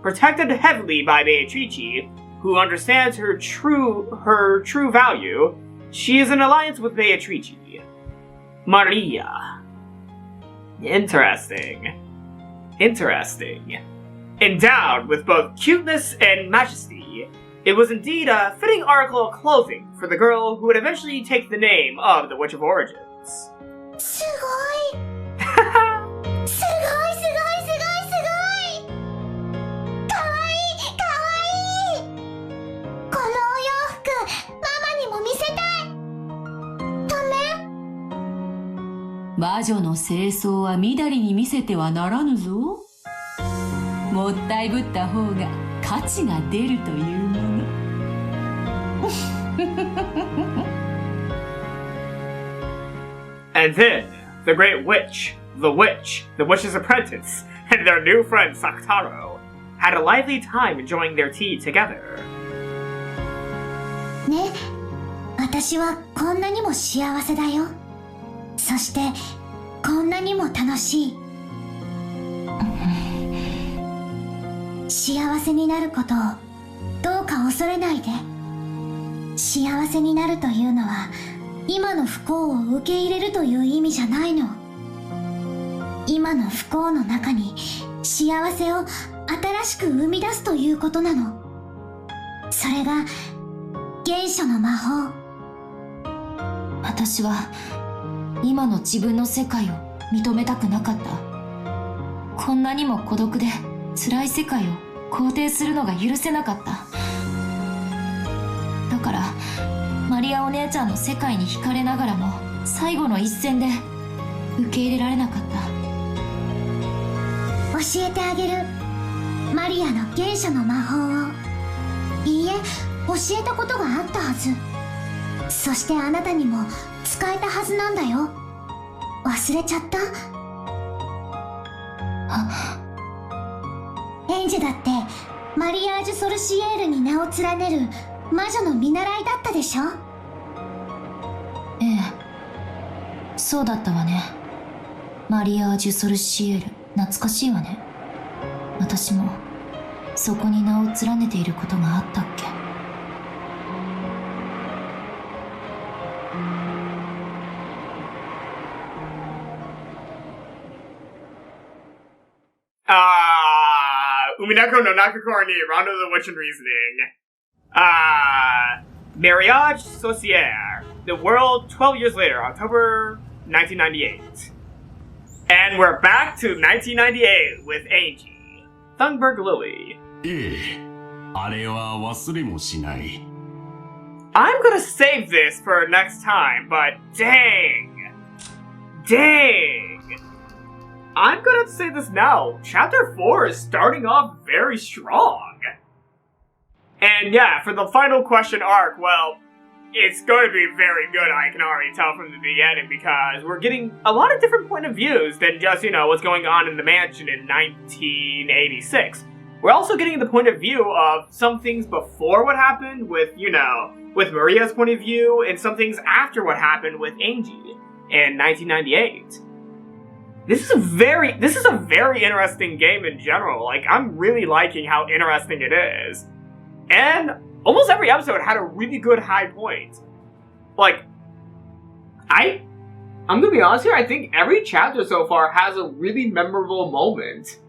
protected heavily by Beatrice, who understands her true value, she is in alliance with Beatrice. Maria. Interesting. Endowed with both cuteness and majesty, it was indeed a fitting article of clothing for the girl who would eventually take the name of the Witch of Origins. すごいすごいすごいすごいすごいかわいいかわいいこのお洋服ママにも見せたいダメ魔女の清掃はみだりに見せてはならぬぞ。もったいぶった方が価値が出るというもの。And then, the Great Witch, the Witch's Apprentice, and their new friend Sakutarou had a lively time enjoying their tea together. ね、私はこんなにも幸せだよ。そしてこんなにも楽しい。幸せになることをどうか恐れないで。幸せになるというのは今の不幸を受け入れるという意味じゃないの。今の不幸の中に幸せを新しく生み出すということなの。それが原初の魔法。私は今の自分の世界を認めたくなかった。こんなにも孤独で辛い世界を肯定するのが許せなかった。だからマリアお姉ちゃんの世界に惹かれながらも最後の一戦で受け入れられなかった。教えてあげる。マリアの原初の魔法を。いいえ、教えたことがあったはず。そしてあなたにも使えたはずなんだよ。忘れちゃった？エンジェだってマリアージュ・ソルシエールに名を連ねる魔女の見習いだったでしょ？ええ、そうだったわね。マリアージュ・ソルシエール、懐かしいわね。私もそこに名を連ねていることがあったっけ。Umineko no Nakakori ni Round of the Witch and Reasoning. Mariage Sociaire. The World 12 years later, October 1998. And we're back to 1998 with Ange. Thunberg Lily. ええ、あれは忘れもしない。 I'm gonna save this for next time, but dang. I'm gonna have to say this now. Chapter 4 is starting off very strong. And yeah, for the final question arc, well, it's going to be very good, I can already tell from the beginning, because we're getting a lot of different point of views than just, what's going on in the mansion in 1986. We're also getting the point of view of some things before what happened with, with Maria's point of view, and some things after what happened with Ange in 1998. This is a very interesting game in general. Like, I'm really liking how interesting it is. And almost every episode had a really good high point. Like, I'm gonna be honest here, I think every chapter so far has a really memorable moment.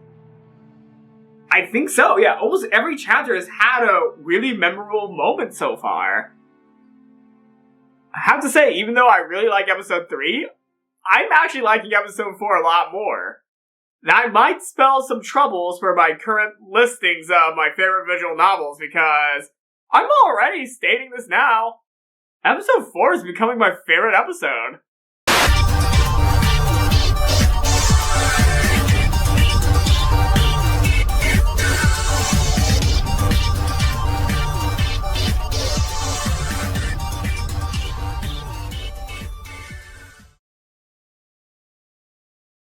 I think so, yeah. Almost every chapter has had a really memorable moment so far. I have to say, even though I really like episode 3, I'm actually liking episode 4 a lot more. That might spell some troubles for my current listings of my favorite visual novels, because I'm already stating this now. Episode 4 is becoming my favorite episode.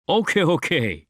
Okay.